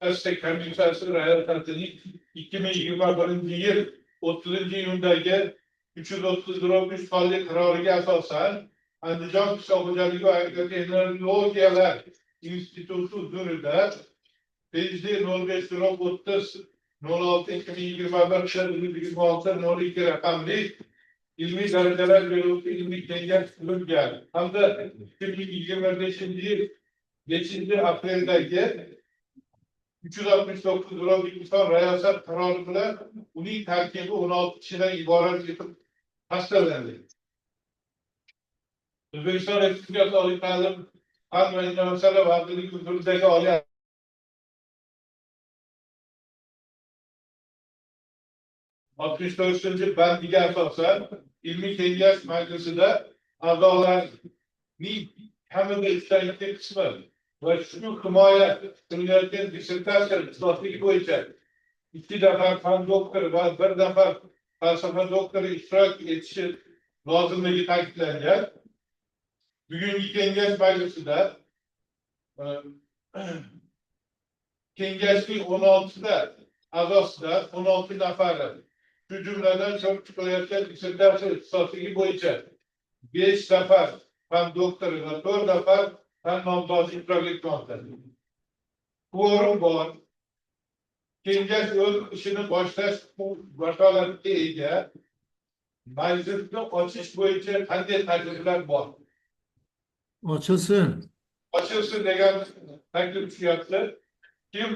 Destek Komisyası Hayatati'nin 2021 yıl 30. iyundagi 333 sonli qaroriga asosan Andijon qishloq xo'jaligi va agrotexnologiyalar instituti huzurida PhD 05-30 06-2021-26-02 raqamli ilmiy darajalar beruvchi ilmiy kengash tuzilgan hamda 2025 yil 5 apreldagi 369 son rayosat qarori bilan uning tarkibi 16 kishidan iborat etib tasdiqlandi. O'zbekiston Respublikasi oliy ta'lim fan va innovatsiyalar vazirligi huzuridagi oliy 64. bandiga asosan ilmiy kengash majlisida a'zolarning kamida 3 qismi va shuni himoya qilayotgan dissertatsiya ixtisosligi bo'yicha 2 nafar fan doktori va 1 nafar falsafa doktori ishtirok etishi lozimligi ta'kidlangan. Bugungi kengash majlisida kengashning 16 a'zosida 16 nafari shu jumladan ko'rib chiqilayotgan dissertatsiya ixtisosligi bo'yicha 5 nafar fan doktori va 4 nafar fan nomzodi ishtirok etmoqda. Kvorum bor. Kengash o'z ishini boshlash vakolatiga ega. Majlisni ochish bo'yicha qanday takliflar bor? Ochilsin. Ochilsin degan taklif tushyapti. Kim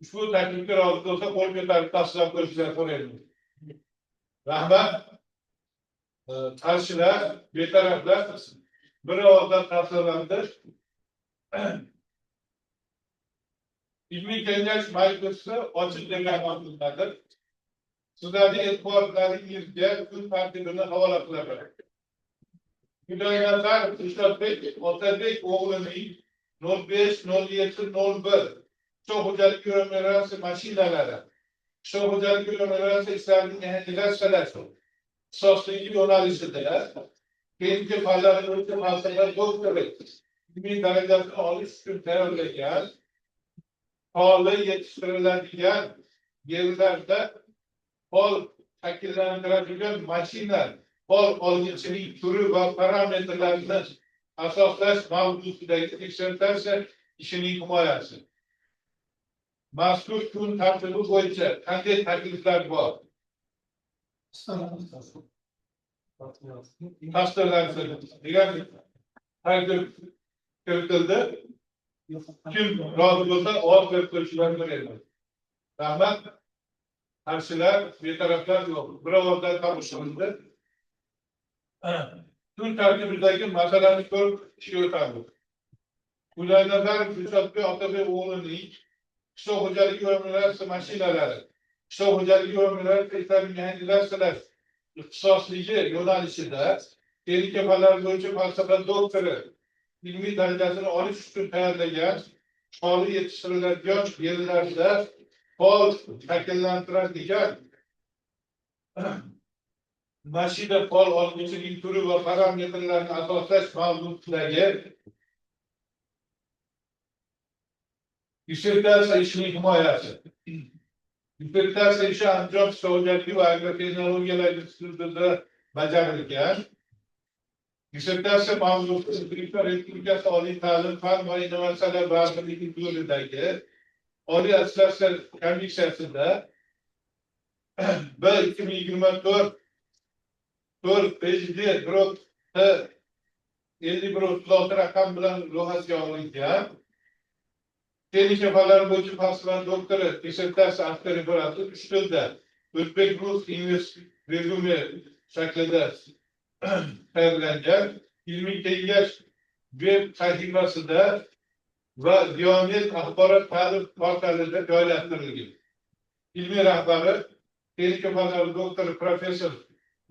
ushbu taklifga rozi bo'lsa, qo'l ko'tarib tasdiqlab ko'rishni so'rayman. Rahmat. Qarshilar, betaraflar bir ovozdan tasdiqlandi. İlmiy kengash majlisi ochiq degan ma'nodadir. Sizlarning e'tiborlaringizga kun tartibini havola qilaman. Hidayatlar Ishlatbek Otabek o'g'lining 05-07-01 qishloq xo'jaligi ko'maklari mashinalari, qishloq xo'jaligi ko'maklari ishlarining yangilashtirishi ixtisosligi yo'nalishida keyingi fanlar bo'yicha falsafa doktori ilmiy darajasini olish uchun tayyorlangan faollar yetishtiriladigan yerlarda fol shakllantiradigan mashina fol olgichining turi va parametrlarini asoslash mavzusidagi dissertatsiya ishining himoyasi. Mazkur kun tartibi bo'yicha qanday takliflar bor? Tasdiqlansin degan taklif kiritildi. Kim rozi bo'lsa ovoz berib qo'yishlarini so'rayman. Rahmat. Qarshilar, betaraflar yo'q. Bir ovozdan qabul qilindi. Kun tartibidagi masalani ko'rib ishga o'tamiz. Hudaynalar Dilshodbek Otabek o'g'lining qishloq xo'jaligi ko'maklari mashinalari, qishloq xo'jaligi ko'maklari ishlarini yangilashtirish ixtisosligi yo'nalishida texnika fanlari bo'yicha falsafa doktori ilmiy darajasini olish uchun tayyorlagan faollar yetishtiriladigan yerlarda faol shakllantiradigan mashina faol olgichining turi va parametrlarini asoslash mavzusidagi dissertatsiya ishining himoyasi. Dissertatsiya ishi Andijon qishloq xo'jaligi va agrotexnologiyalar institutida bajarilgan. Dissertatsiya mavzusi O'zbekiston Respublikasi oliy ta'lim fan va innovatsiyalar vazirligi huzuridagi oliy attestatsiya komissiyasida 2024 PhD 5136 raqam bilan ro'yxatga olingan. Texnika fanlari bo'yicha falsafa doktori dissertatsiya avtoriforati 3 tilda o'zbek rus ingliz rezyume shaklida tayyorlangan. Ilmiy kengash web sahifasida va Diyonet axborot ta'lim portalida joylashtirilgan. Ilmiy rahbari texnika fanlari doktori professor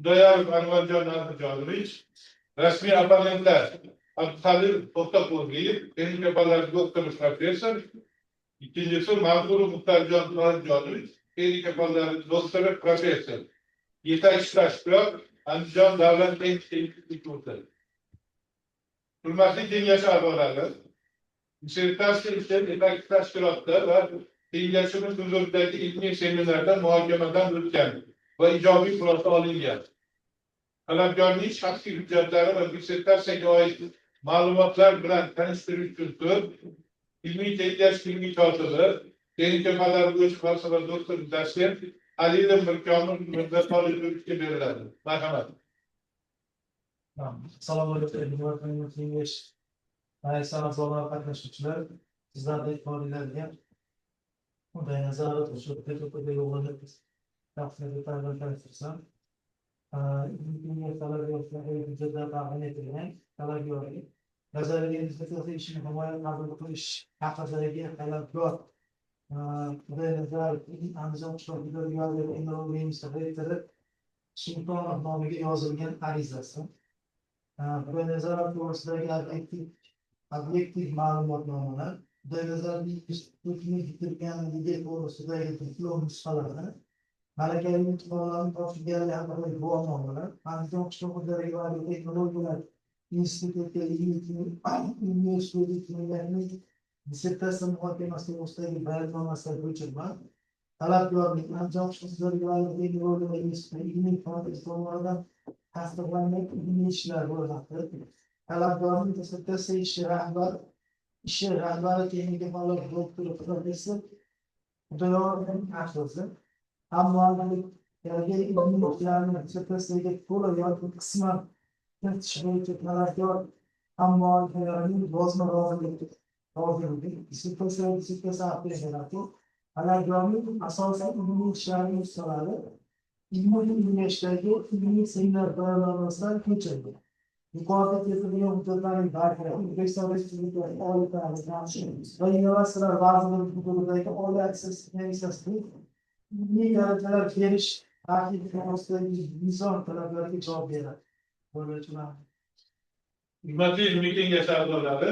Doyarov Anvarjon Andijonovich, rasmiy opponentlar Abduhalil To'xtaqulliyev, texnika fanlari doktori professor, ikkinchisi Manzurov Muxtarjon To'xtajonovich, texnika fanlari doktori professor. Yetakchi tashkilot Andijon davlat texnika instituti. Hurmatli kengash a'zolari, dissertasiya ishlari etak tashkilotda va kengashimiz huzuridagi ilmiy seminarda muhokamadan o'tgan va ijobiy xulosa olingan. Talabgorning shaxsiy hujjatlari va dissertatsiyaga oid ma'lumotlar bilan tanishtirish uchun so'z ilmiy kengash ilmiy kotibi texnika fanlari bo'yicha falsafa doktori dotsent Alilov Mirkomil Mirzaxoliqovga beriladi. Marhamat. Assalomu alaykum, kengash raisi a'zolari, qatnashuvchilar, sizlarga ifodalarga unday nazorat qilishga yo'llanib tafsilotli tanishtirsam, hujjatlar taqdim etilgan talabgorga nazariy investitsiya ishini himoya qilish haqidagi talabgor Andijon qishloq xo'jaligi Sultonov nomiga yozilgan arizasi nazorat to'g'risidagi obyektiv ma'lumotnomalar, bitirganligi to'g'risidagi diplom nusxalari, malakali imtihonlarni topshirganligi haqidagi guvohnomalar, Andijon qishloq xo'jaligi va texnologiyalar institutiga ilmiy dissertatsiya muhokamasi to'g'risidagi bayonnomalar ko'chirma, talabgorning Andijon qishloq xo'jaligi va texnologiyalar instituti ilmiy tomonidan tasdiqlangan ilmiy ishlar ro'yxati, talabgorning dissertatsiya ishi rahbari texnika fanlar doktori professor Xudoyorning asosi, hammualliflarga ilmiy ishlarni dissertatsiyaga to'la yoki qisman kiritish bo'yicha talabgor hammualliflarning yozma roziligi, dissertatsiya aplikasiyasi, talabgorning asosiy ilmiy ishlarining nusxalari, ilmiy ishdagi ilmiy seminar bayonnomasidan ko'chirildi. Yuqorida keltirilgan hujjatlarning barchasi O'zbekiston Respublikasi Oliy ta'lim va innovatsiyalar vazirligi hududiga oliy aksessuar ilmiy darajalar berish tartibi to'g'risidagi nizom talablariga javob beradi. Hurmatli ilmiy kengash a'zolari,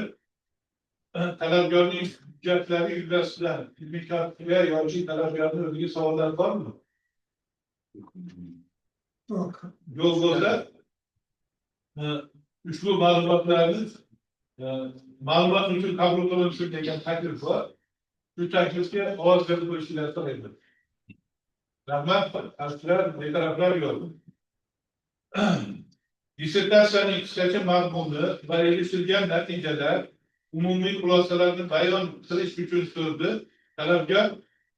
talabgorning hujjatlari yuzasidan ilmiy kotibiga yoki talabgorning o'ziga savollar bormi? Yo'q bo'lsa, ushbu ma'lumotlarni ma'lumot uchun qabul qilinishi degan taklif bor. Shu taklifga ovoz berib qo'yishinglarni so'rayman. Rahmat, betaraflar yo'q. Dissertatsiyaning qisqacha mazmuni va erishilgan natijalar, umumiy xulosalarni bayon qilish uchun so'zni talabgor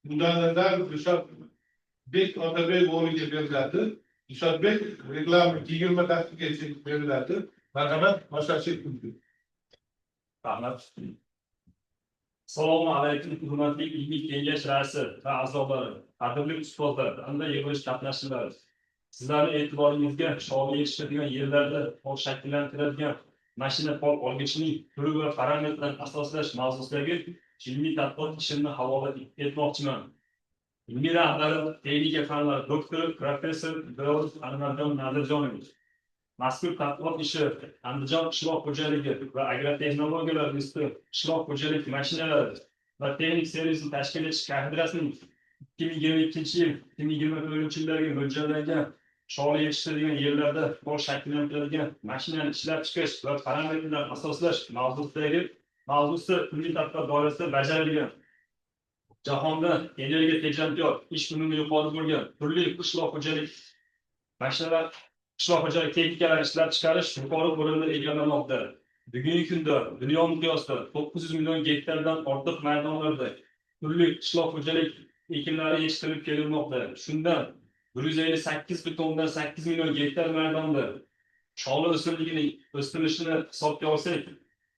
Mudanazar Dilshodbek Otabek o'g'liga beriladi. Dilshodbek reklama 20 daqiqagacha beriladi. Marhamat, boshlashingiz mumkin. Rahmat. Assalomu alaykum, hurmatli ilmiy kengash raisi va a'zolari, qadrli ustozlar hamda yig'ilish qatnashchilari. Sizlarning e'tiboringizga shog'ir yetishtirgan yerlarda pol shakllantiradigan mashina pol olgichining turi va parametrlarini asoslash mavzusidagi ilmiy tadqiqot ishini havola etmoqchiman. Ilmiy rahbari texnika fanlari doktori professor Belarus Anvarjon Nadirjonovich. Mazkur tadqiqot ishi Andijon qishloq xo'jaligi va agrotexnologiyalar instituti qishloq xo'jalik mashinalari va texnik servisini tashkil etish kafedrasining 2022-2024 yillarga mo'ljallangan shog'ir yetishtirilgan yerlarda pol shakllantirilgan mashinani ishlab chiqarish va parametrlarni asoslash mavzusi ilmiy tadqiqot doirasida bajarilgan. Jahonda energiya tejamkor, ish unumi yuqori bo'lgan turli qishloq xo'jalik mashinalar, qishloq xo'jalik texnikalarini ishlab chiqarish yuqori o'rinni egallamoqda. Bugungi kunda dunyo miqyosida 900 million gektardan ortiq maydonlarda turli qishloq xo'jalik ekinlari yetishtirilib kelinmoqda. Shundan 158,8 million gektar maydonda shog'ir o'simligining o'stirilishini hisobga olsak,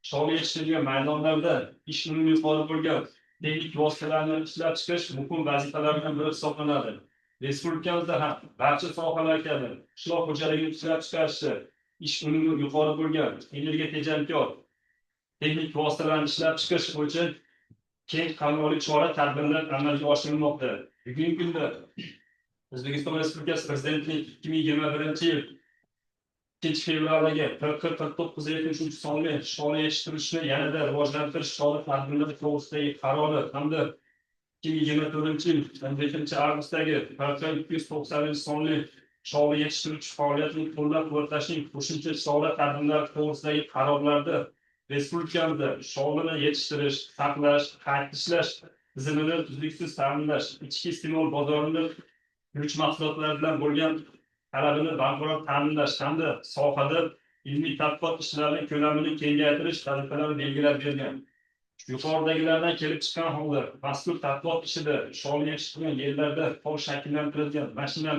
shog'ir yetishtirilgan maydonlarda ish unumi yuqori bo'lgan texnik vositalarni ishlab chiqarish muhim vazifalardan biri hisoblanadi. Respublikamizda ham barcha sohalar kabi qishloq xo'jaligini ishlab chiqarishda ish unumi yuqori bo'lgan energiya tejamkor texnik vositalarni ishlab chiqarish bo'yicha keng qamrovli chora-tadbirlar amalga oshirilmoqda. Bugungi kunda O'zbekiston Respublikasi Prezidentining 2021-yil 2-fevraldagi 40-49 sonli shog'ir yetishtirishni yanada rivojlantirish chora-tadbirlari to'g'risidagi qarori hamda 2024-yil 15-avgustdagi 290 sonli shog'ir yetishtirish faoliyatini qo'llab-quvvatlashning qo'shimcha chora-tadbirlari to'g'risidagi qarorlarda respublikamizda sholini yetishtirish, saqlash, qayta ishlash tizimini uzluksiz ta'minlash, ichki iste'mol bozorini yuruvchi mahsulotlar bilan bo'lgan talabini barqaror ta'minlash hamda sohada ilmiy tadqiqot ishlarining ko'lamini kengaytirish vazifalari belgilab berilgan. Yuqoridagilardan kelib chiqqan holda mazkur tadqiqot ishida sholni yetishtirgan yerlarda fol shakllantirilgan mashina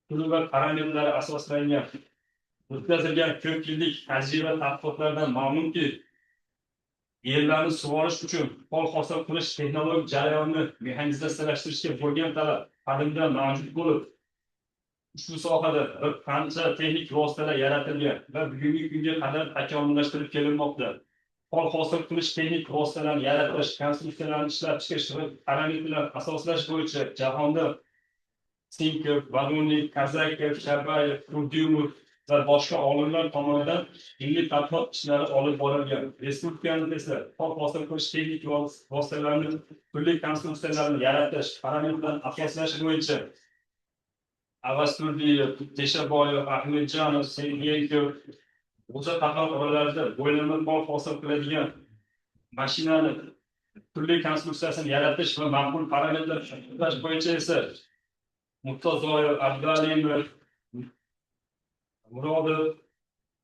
turi va parametrlari asoslangan o'tkazilgan ko'p yillik tajriba tadqiqotlardan ma'lumki, yerlarni sug'orish uchun fol hosil qilish texnologik jarayonni mexanizatsiyalashtirishga bo'lgan talab qadimdan mavjud bo'lib, ushbu sohada bir qancha texnik vositalar yaratilgan va bugungi kunga qadar takomillashtirib kelinmoqda. Fol hosil qilish texnik vositalarini yaratish, konstruksiyalarni ishlab chiqarish va parametrlar asoslash bo'yicha jahonda Sinker, Vagonnik, Kazakov, Shabayev, Kurdyumov va boshqa olimlar tomonidan ilmiy tadqiqot ishlari olib borilgan. Respublikamizda esa fol hosil qilish texnik vositalarini turli konstruksiyalarni yaratish, parametrlarni asoslash bo'yicha Avasturdiyev, Teshaboyev, Ahmedjanov, Sergeyev o'sha taqoz oralarida bo'linma fol hosil qiladigan mashinani turli konstruksiyasini yaratish va ma'qul parametrlar tanlash bo'yicha esa Murtazoyev, Abdualimov, Murodov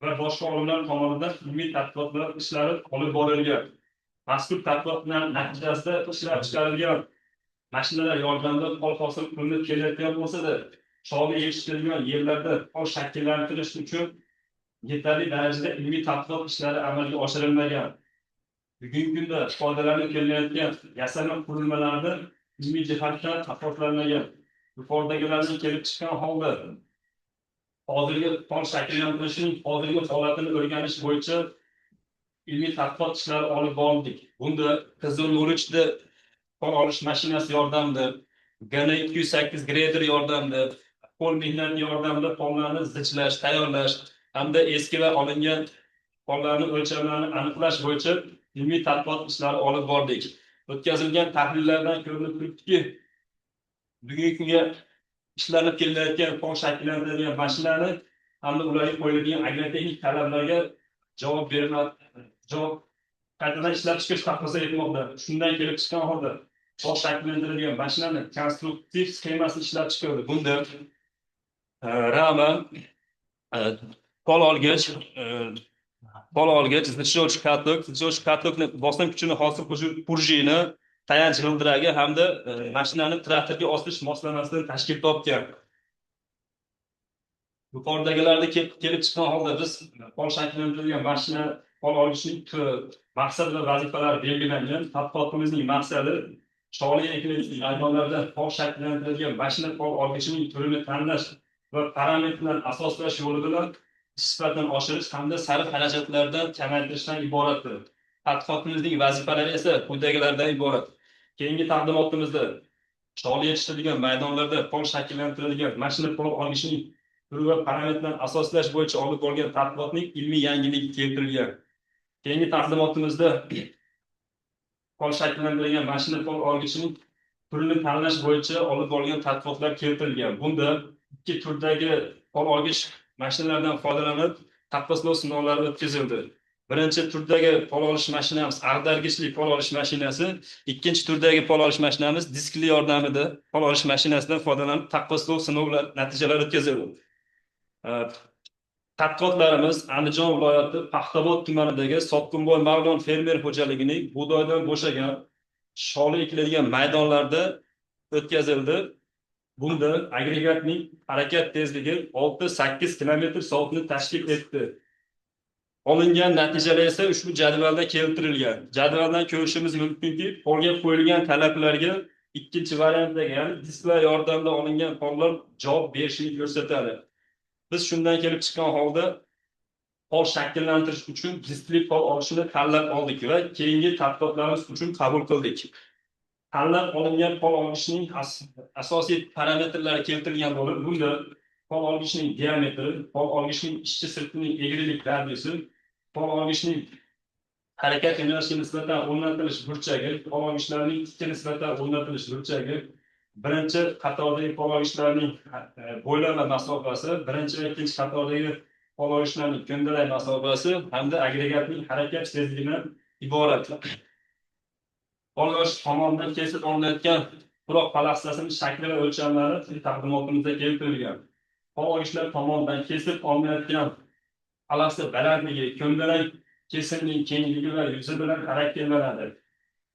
va boshqa olimlar tomonidan ilmiy tadqiqotlar ishlari olib borilgan. Mazkur tadqiqotlar natijasida ishlab chiqarilgan mashinalar yordamida fol hosil qilinib kelayotgan bo'lsa-da, sholni yetishtirilgan yerlarda fol shakllantirish uchun yetarli darajada ilmiy tadqiqot ishlari amalga oshirilmagan. Bugungi kunda foydalanib kelayotgan yasama qurilmalarni ilmiy jihatdan asoslanmagan. Yuqoridagilardan kelib chiqqan holda hozirgi fol shakllantirishning hozirgi holatini o'rganish bo'yicha ilmiy tadqiqot ishlari olib borildik. Bunda qizil nurichda fol olish mashinasi yordamida, GN208 grader yordamida, qo'l mehnati yordamida follarni zichlash, tayyorlash hamda eski va olingan follarning o'lchamlarini aniqlash bo'yicha ilmiy tadqiqot ishlari olib bordik. O'tkazilgan tahlillardan ko'rinib turibdiki, bugungi kunga ishlanib kelayotgan fol shakllantirilgan mashinani hamda ularga qo'yilgan agrotexnik talablarga javob qaytadan ishlab chiqish taqozo etmoqda. Shundan kelib chiqqan holda fol shakllantirilgan mashinani konstruktiv sxemasini ishlab chiqildi. Bunda rama, pol olgich, zichovchi katlokni bosim kuchini hosil qiluvchi prujina, tayanch g'ildiragi hamda mashinani traktorga osilish moslamasidan tashkil topgan. Yuqoridagilarda kelib chiqqan holda biz fol shakllantirilgan mashina fol olishning maqsad va vazifalari belgilangan. Tadqiqotimizning maqsadi sholli ekilgan maydonlarda fol shakllantirilgan mashina fol olgichining turini tanlash va parametrlarni asoslash yo'li bilan sifatini oshirish hamda sarf xarajatlardan kamaytirishdan iboratdir. Tadqiqotimizning vazifalari esa quyidagilardan iborat. Keyingi taqdimotimizda sholli yetishtirilgan maydonlarda fol shakllantirilgan mashina fol olgichining turi va parametrlarni asoslash bo'yicha olib borgan tadqiqotning ilmiy yangiligi keltirilgan. Keyingi taqdimotimizda fol shakllantirilgan mashina fol olgichining turini tanlash bo'yicha olib borgan tadqiqotlar keltirilgan. Bunda ikki turdagi fol olgich mashinalardan foydalanib taqqoslov sinovlari o'tkazildi. Birinchi turdagi fol olish mashinamiz ag'dargichli fol olish mashinasi, ikkinchi turdagi fol olish mashinamiz diskli yordamida fol olish mashinasidan foydalanib taqqoslov sinovlari natijalari o'tkazildi. Tadqiqotlarimiz Andijon viloyati Paxtabod tumanidagi Sotqinboy Mavlon fermer xo'jaligining bug'doydan bo'shagan sholli ekiladigan maydonlarda o'tkazildi. Bunda agregatning harakat tezligi 6-8 km/soatni tashkil etdi. Olingan natijalar esa ushbu jadvalda keltirilgan. Jadvaldan ko'rishimiz mumkinki, folga qo'yilgan talablarga ikkinchi variantdagi, ya'ni displey yordamida olingan follar javob berishini ko'rsatadi. Biz shundan kelib chiqqan holda fol shakllantirish uchun displey fol olishni tanlab oldik va keyingi tadqiqotlarimiz uchun qabul qildik. Tanlab olingan fol olishning asosiy parametrlari keltirilgan bo'lib, bunda fol olgichning diametri, fol olgichning ishchi sirtining egrilik radiusi, fol olgichning harakat yo'nalishiga nisbatan o'rnatilish burchagi, fol olgichlarning ikki nisbatan o'rnatilish burchagi, birinchi qatordagi fol olgichlarning bo'ylama masofasi, birinchi va ikkinchi qatordagi pol olgichlarning ko'ndalang masofasi hamda agregatning harakat tezligidan iborat. Pol olgich tomonidan kesib olinayotgan tuproq palaxsasining shakli va o'lchamlari taqdimotimizda keltirilgan. Pol olgichlar tomonidan kesib olinayotgan palaxsa balandligi, ko'ndalang kesimning kengligi va yuzi bilan xarakterlanadi.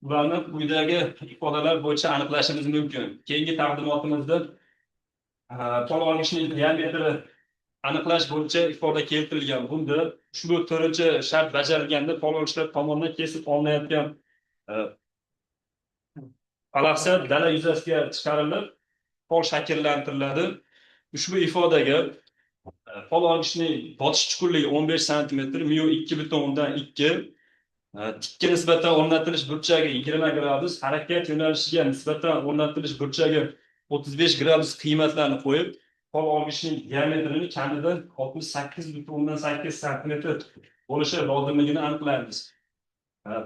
Ularni quyidagi ifodalar bo'yicha aniqlashimiz mumkin. Keyingi taqdimotimizda pol olgichning diametri aniqlash bo'yicha ifoda keltirilgan. Bunda ushbu to'rtinchi shart bajarilganda pol olgichlar tomonidan kesib olinayotgan palaxsa dala yuzasiga chiqarilib, pol shakllantiriladi. Ushbu ifodaga pol olgichning botish chuqurligi 15 sm, mu 2,2, tikka nisbatan o'rnatilish burchagi 20 gradus, harakat yo'nalishiga nisbatan o'rnatilish burchagi 35 gradus qiymatlarni qo'yib, pol olgichning diametrini kamida 68,8 sm bo'lishi lozimligini aniqlaymiz.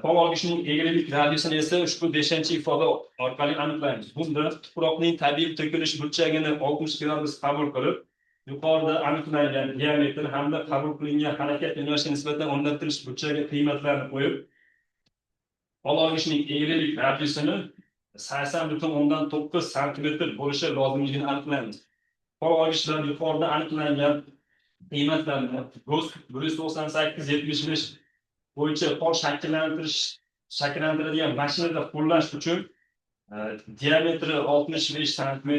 Pol olgichning egrilik radiusini esa ushbu 5-ifoda orqali aniqlaymiz. Bunda tuproqning tabiiy to'kilish burchagini 60 gradus qabul qilib, yuqorida aniqlangan diametr hamda qabul qilingan harakat yo'nalishiga nisbatan o'rnatilish burchagi qiymatlarini qo'yib, pol olgichning egrilik radiusini 80,9 sm bo'lishi lozimligini aniqlaymiz. Pol olgichlar yuqorida aniqlangan qiymatlarni 198-75 bo'yicha pol shakllantiradigan mashinada qo'llash uchun diametri 65 sm,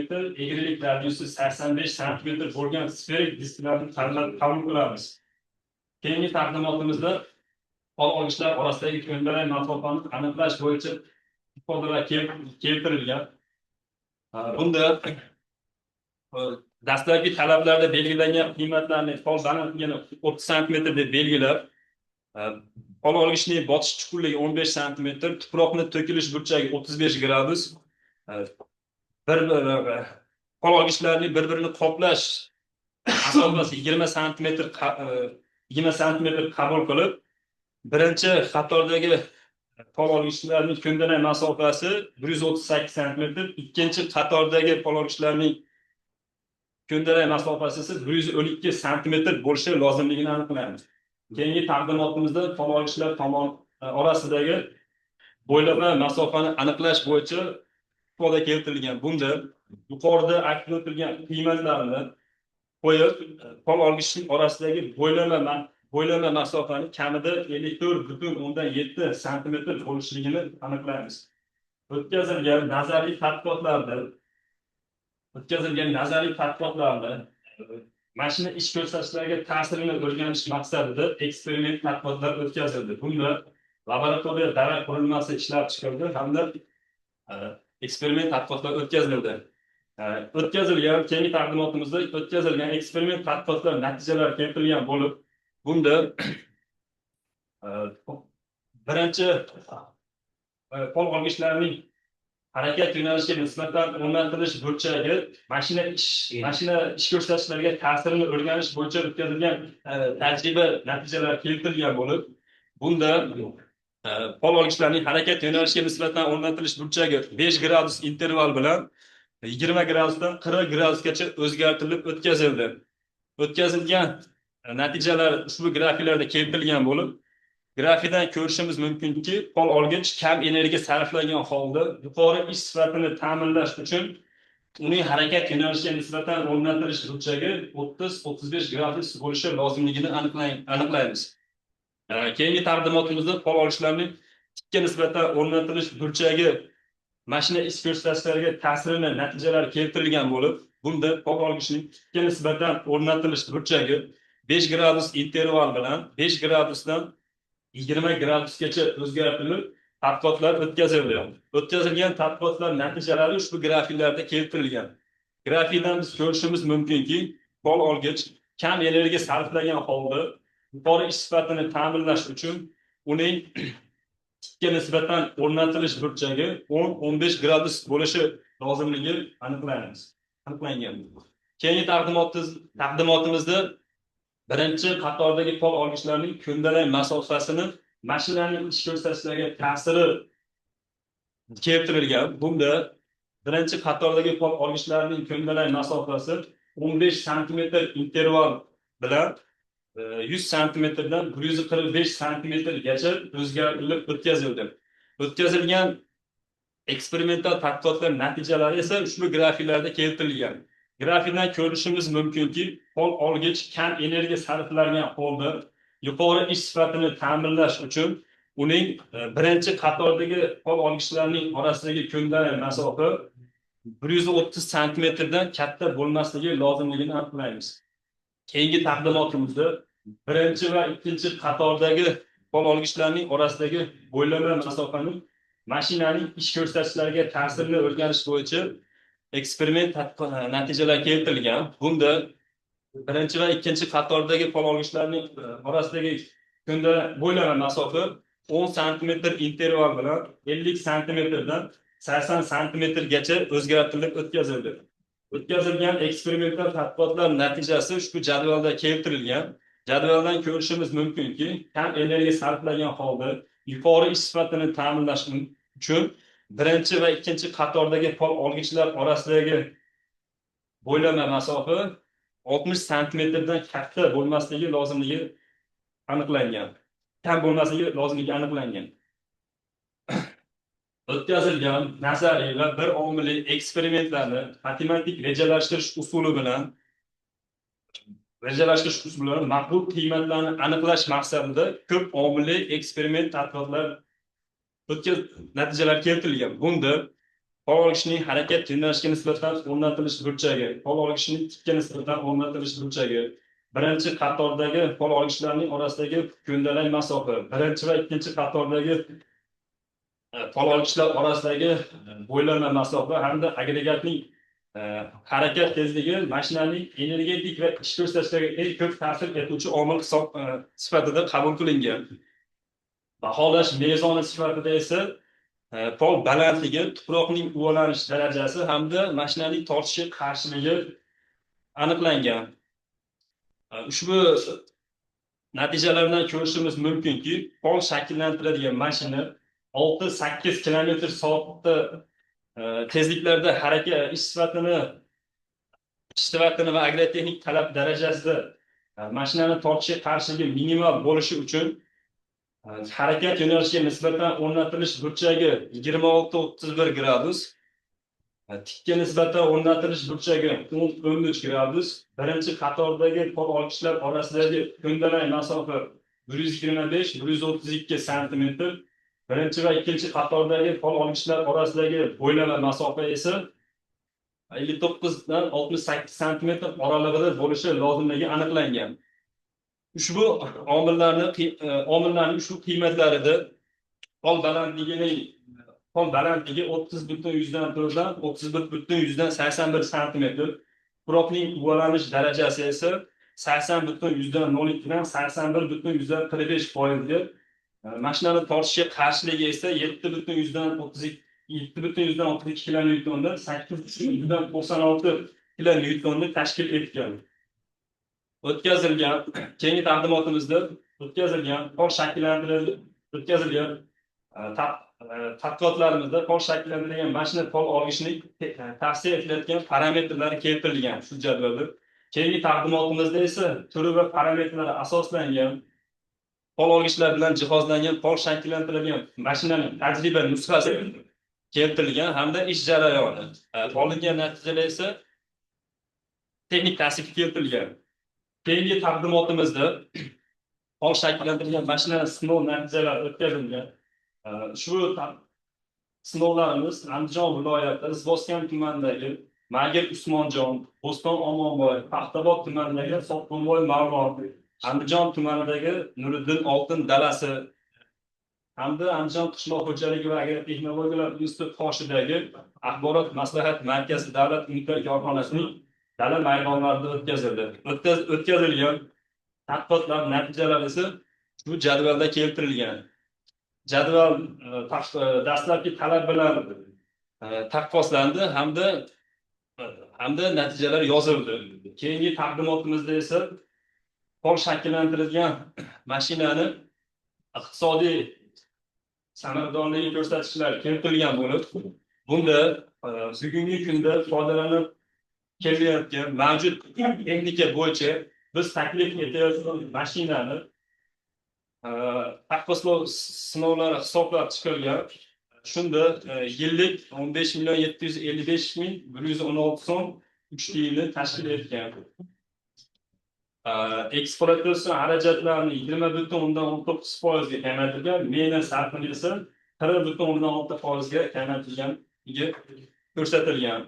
egrilik radiusi 85 sm bo'lgan sferik disklarni qabul qilamiz. Keyingi taqdimotimizda pol olgichlar orasidagi ko'ndalang masofani aniqlash bo'yicha ifodalar keltirilgan. Bunda dastlabki talablarda belgilangan qiymatlarni pol balandligini 30 sm deb belgilab, pol olgichning botish chuqurligi 15 sm, tuproqni to'kilish burchagi 35 gradus, pol olgichlarning bir-birini qoplash masofasi 20 sm qabul qilib, birinchi qatordagi pol olgichlarning ko'ndalang masofasi 138 sm, ikkinchi qatordagi pol olgichlarning ko'ndalang masofasi esa 112 sm bo'lishi lozimligini aniqlaymiz. Keyingi taqdimotimizda pol olgichlar orasidagi bo'ylama masofani aniqlash bo'yicha ifoda keltirilgan. Bunda yuqorida aks ettirilgan qiymatlarni qo'yib, pol olgichning orasidagi bo'ylama masofani kamida 54,7 sm bo'lishligini aniqlaymiz. O'tkazilgan nazariy tadqiqotlarda mashina ish ko'rsatishlariga ta'sirini o'rganish maqsadida eksperiment tadqiqotlar o'tkazildi. Bunda laboratoriya dala qurilmasi ishlab chiqildi hamda eksperiment tadqiqotlar o'tkazildi. Keyingi taqdimotimizda o'tkazilgan eksperiment tadqiqotlar natijalari keltirilgan bo'lib, bunda birinchi pol olgichlarning harakat yo'nalishiga nisbatan o'rnatilish burchagi mashina ish ko'rsatishlariga ta'sirini o'rganish bo'yicha o'tkazilgan tajriba natijalari keltirilgan bo'lib, bunda pol olgichlarning harakat yo'nalishiga nisbatan o'rnatilish burchagi 5 gradus interval bilan 20 gradusdan 40 gradusgacha o'zgartirilib o'tkazildi. O'tkazilgan natijalar ushbu grafiklarda keltirilgan bo'lib, grafikdan ko'rishimiz mumkinki, pol olgich kam energiya sarflagan holda yuqori ish sifatini ta'minlash uchun uning harakat yo'nalishiga nisbatan o'rnatilish burchagi 30-35 gradus bo'lishi lozimligini aniqlaymiz. Keyingi taqdimotimizda pol olgichlarning tikka nisbatan o'rnatilish burchagi mashina ish ko'rsatishlariga ta'sirini natijalari keltirilgan bo'lib, bunda pol olgichning tikka nisbatan o'rnatilish burchagi 5 gradus interval bilan 5 gradusdan 20 gradusgacha o'zgartirilib, tadqiqotlar o'tkazildi. O'tkazilgan tadqiqotlar natijalari ushbu grafiklarda keltirilgan. Grafikdan biz ko'rishimiz mumkinki, pol olgich kam energiya sarflagan holda yuqori ish sifatini ta'minlash uchun uning tikka nisbatan o'rnatilish burchagi 10-15 gradus bo'lishi lozimligi aniqlangan. Keyingi taqdimotimizda birinchi qatordagi pol olgichlarning ko'ndalang masofasini mashinaning ish ko'rsatishlariga ta'siri keltirilgan. Bunda birinchi qatordagi pol olgichlarning ko'ndalang masofasi 15 sm interval bilan 100 santimetrdan 145 santimetrgacha o'zgartirilib o'tkazildi. O'tkazilgan eksperimental tadqiqotlar natijalari esa ushbu grafiklarda keltirilgan. Grafikdan ko'rishimiz mumkinki, pol olgich kam energiya sarflangan holda yuqori ish sifatini ta'minlash uchun uning birinchi qatordagi pol olgichlarning orasidagi ko'ndalang masofa 130 santimetrdan katta bo'lmasligi lozimligini aniqlaymiz. Keyingi taqdimotimizda birinchi va ikkinchi qatordagi pol olgichlarning orasidagi bo'ylama masofani mashinaning ish ko'rsatkichlariga ta'sirini o'rganish bo'yicha eksperiment natijalari keltirilgan. Bunda birinchi va ikkinchi qatordagi pol olgichlarning orasidagi bo'ylama masofa 10 santimetr interval bilan 50 santimetrdan 80 santimetrgacha o'zgartirilib o'tkazildi. O'tkazilgan eksperimental tadqiqotlar natijasi ushbu jadvalda keltirilgan. Jadvaldan ko'rishimiz mumkinki, kam energiya sarflagan holda yuqori ish sifatini ta'minlash uchun birinchi va ikkinchi qatordagi pol olgichlar orasidagi bo'ylama masofa 60 santimetrdan katta bo'lmasligi lozimligi aniqlangan. Kam bo'lmasligi lozimligi aniqlangan. O'tkazilgan nazariy va bir omilli eksperimentlarni matematik rejalashtirish usuli bilan maqbul qiymatlarni aniqlash maqsadida ko'p omilli eksperiment tadqiqotlar natijalar keltirilgan. Bunda pol olgichning harakat yo'nalishiga nisbatan o'rnatilish burchagi, pol olgichning tikka nisbatan o'rnatilish burchagi, birinchi qatordagi pol olgichlarning orasidagi ko'ndalang masofa, birinchi va ikkinchi qatordagi pol olgichlar orasidagi bo'ylama masofa hamda agregatning harakat tezligi mashinaning energetik va ish ko'rsatkichlariga eng ko'p ta'sir etuvchi omil sifatida qabul qilingan. Baholash mezoni sifatida esa pol balandligi, tuproqning uvalanish darajasi hamda mashinaning tortishi qarshiligi aniqlangan. Ushbu natijalardan ko'rishimiz mumkinki, pol shakllantiradigan mashina 6-8 km/soatda tezliklarda harakat ish sifatini va agrotexnik talab darajasida mashinani tortishiga qarshiligi minimal bo'lishi uchun harakat yo'nalishiga nisbatan o'rnatilish burchagi 26-31 gradus, tikka nisbatan o'rnatilish burchagi 10-13 gradus, birinchi qatordagi pol olgichlar orasidagi ko'ndalang masofa 125-132 santimetr, birinchi va ikkinchi qatordagi pol olgichlar orasidagi bo'ylama masofa esa 59 dan 68 santimetr oralig'ida bo'lishi lozimligi aniqlangan. Ushbu omillarning ushbu qiymatlarida pol balandligi 30,4 dan 31,81 santimetr, tuproqning uvalanish darajasi esa 80,02 dan 81,45%. Mashinani tortishiga qarshiligi esa 7,32 kilonewtondan 8,96 kilonewtonni tashkil etgan. Keyingi taqdimotimizda pol shakllantirilgan tadqiqotlarimizda pol shakllantirilgan mashina pol olgichning tavsiya etilayotgan parametrlari keltirilgan shu jadvalda. Keyingi taqdimotimizda esa turi va parametrlari asoslangan pol olgichlar bilan jihozlangan pol shakllantirilgan mashinaning tajriba nusxasi keltirilgan hamda ish jarayoni. Olingan natijalar esa texnik tavsiya keltirilgan. Keyingi taqdimotimizda pol shakllantirilgan mashina sinov natijalari o'tkazilgan. Shu sinovlarimiz Andijon viloyati Izboskan tumanidagi Magir Usmonjon, Bo'ston Omonboy, Paxtabod tumanidagi Soqbo'y Mavlon, Andijon tumanidagi Nuriddin Oltin dalasi hamda Andijon qishloq xo'jaligi va agrotexnologiyalar instituti qoshidagi axborot maslahat markazi davlat unitariy korxonasining dala maydonlarida o'tkazilgan tadqiqotlar natijalari esa shu jadvalda keltirilgan. Jadval dastlabki talab bilan taqqoslandi hamda natijalar yozildi. Keyingi taqdimotimizda esa pol shakllantirilgan mashinani iqtisodiy samaradorligi ko'rsatkichlari keltirilgan bo'lib, bunda bugungi kunda foydalanib kelayotgan mavjud texnika bo'yicha biz taklif etayotgan mashinani taqqoslov sinovlari hisoblab chiqilgan. Shunda yillik 15.755.116 so'm 3 yilni tashkil etgan. Ekspluatatsiya xarajatlarini 20,19% ga kamaytirgan, mehnat sarfini esa 40,6% ga kamaytirganligi ko'rsatilgan.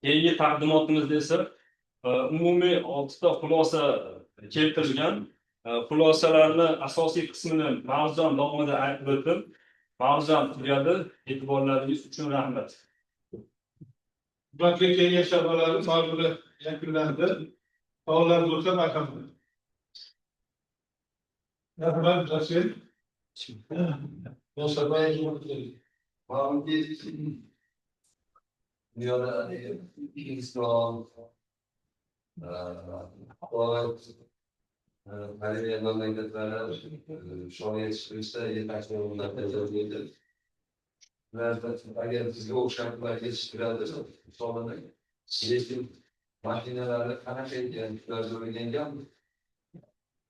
Keyingi taqdimotimizda esa umumiy 6 ta xulosa keltirilgan. Xulosalarni asosiy qismini mavzudan davomida aytib o'tdim. Mavzudan tugadi. E'tiborlaringiz uchun rahmat. Hurmatli kengash a'zolari, mavzular yakunlandi. Savollar bo'lsa marhamat. Rahmat, Rasul. Bo'lsa Dünyada İslam, Maliye memleketlerine şu an yetiştirirse yeterli olmadan tezahürüydü. Eğer bizde o şartlar yetiştirildi, sonra yetim makinelerle kanak edilen gözlemlenen mi?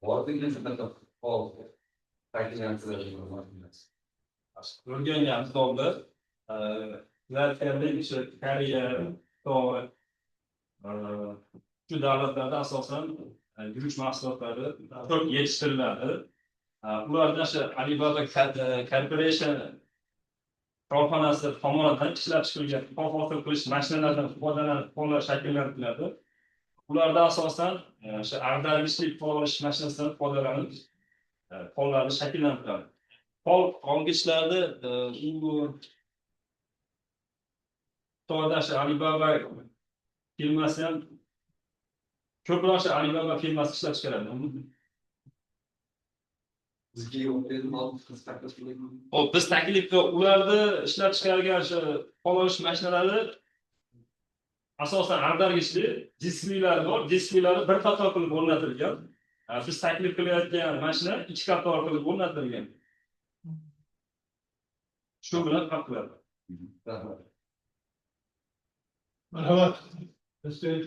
Orada geçmeden oldu. Makinelerle makinesi. O'rganganimiz oldi. Ular işte Koreya, Xitoy, shu davlatlarda asosan guruch mahsulotlari ko'p yetishtiriladi. Ulardan shu Alibaba Corporation korxonasi tomonidan ishlab chiqarilgan hosil qilish mashinalaridan foydalanib pollar shakllantiriladi. Ularda asosan shu ag'dargichli pol olish mashinasidan foydalanib pollarni shakllantiradi. Pol olgichlarda u Xitoyda shu Alibaba firmasi ham ko'proq shu Alibaba firmasi ishlab chiqaradi. Bizga yo'q dedim, biz taklif qildik. Hop, biz taklifga ularni ishlab chiqargan shu pol olish mashinalari asosan ag'dargichli disklilari bor. Disklilari bir qator qilib o'rnatilgan. Biz taklif qilayotgan mashina ikki qator qilib o'rnatilgan. Shu bilan farq qiladi. Rahmat. marhamat. Rasul.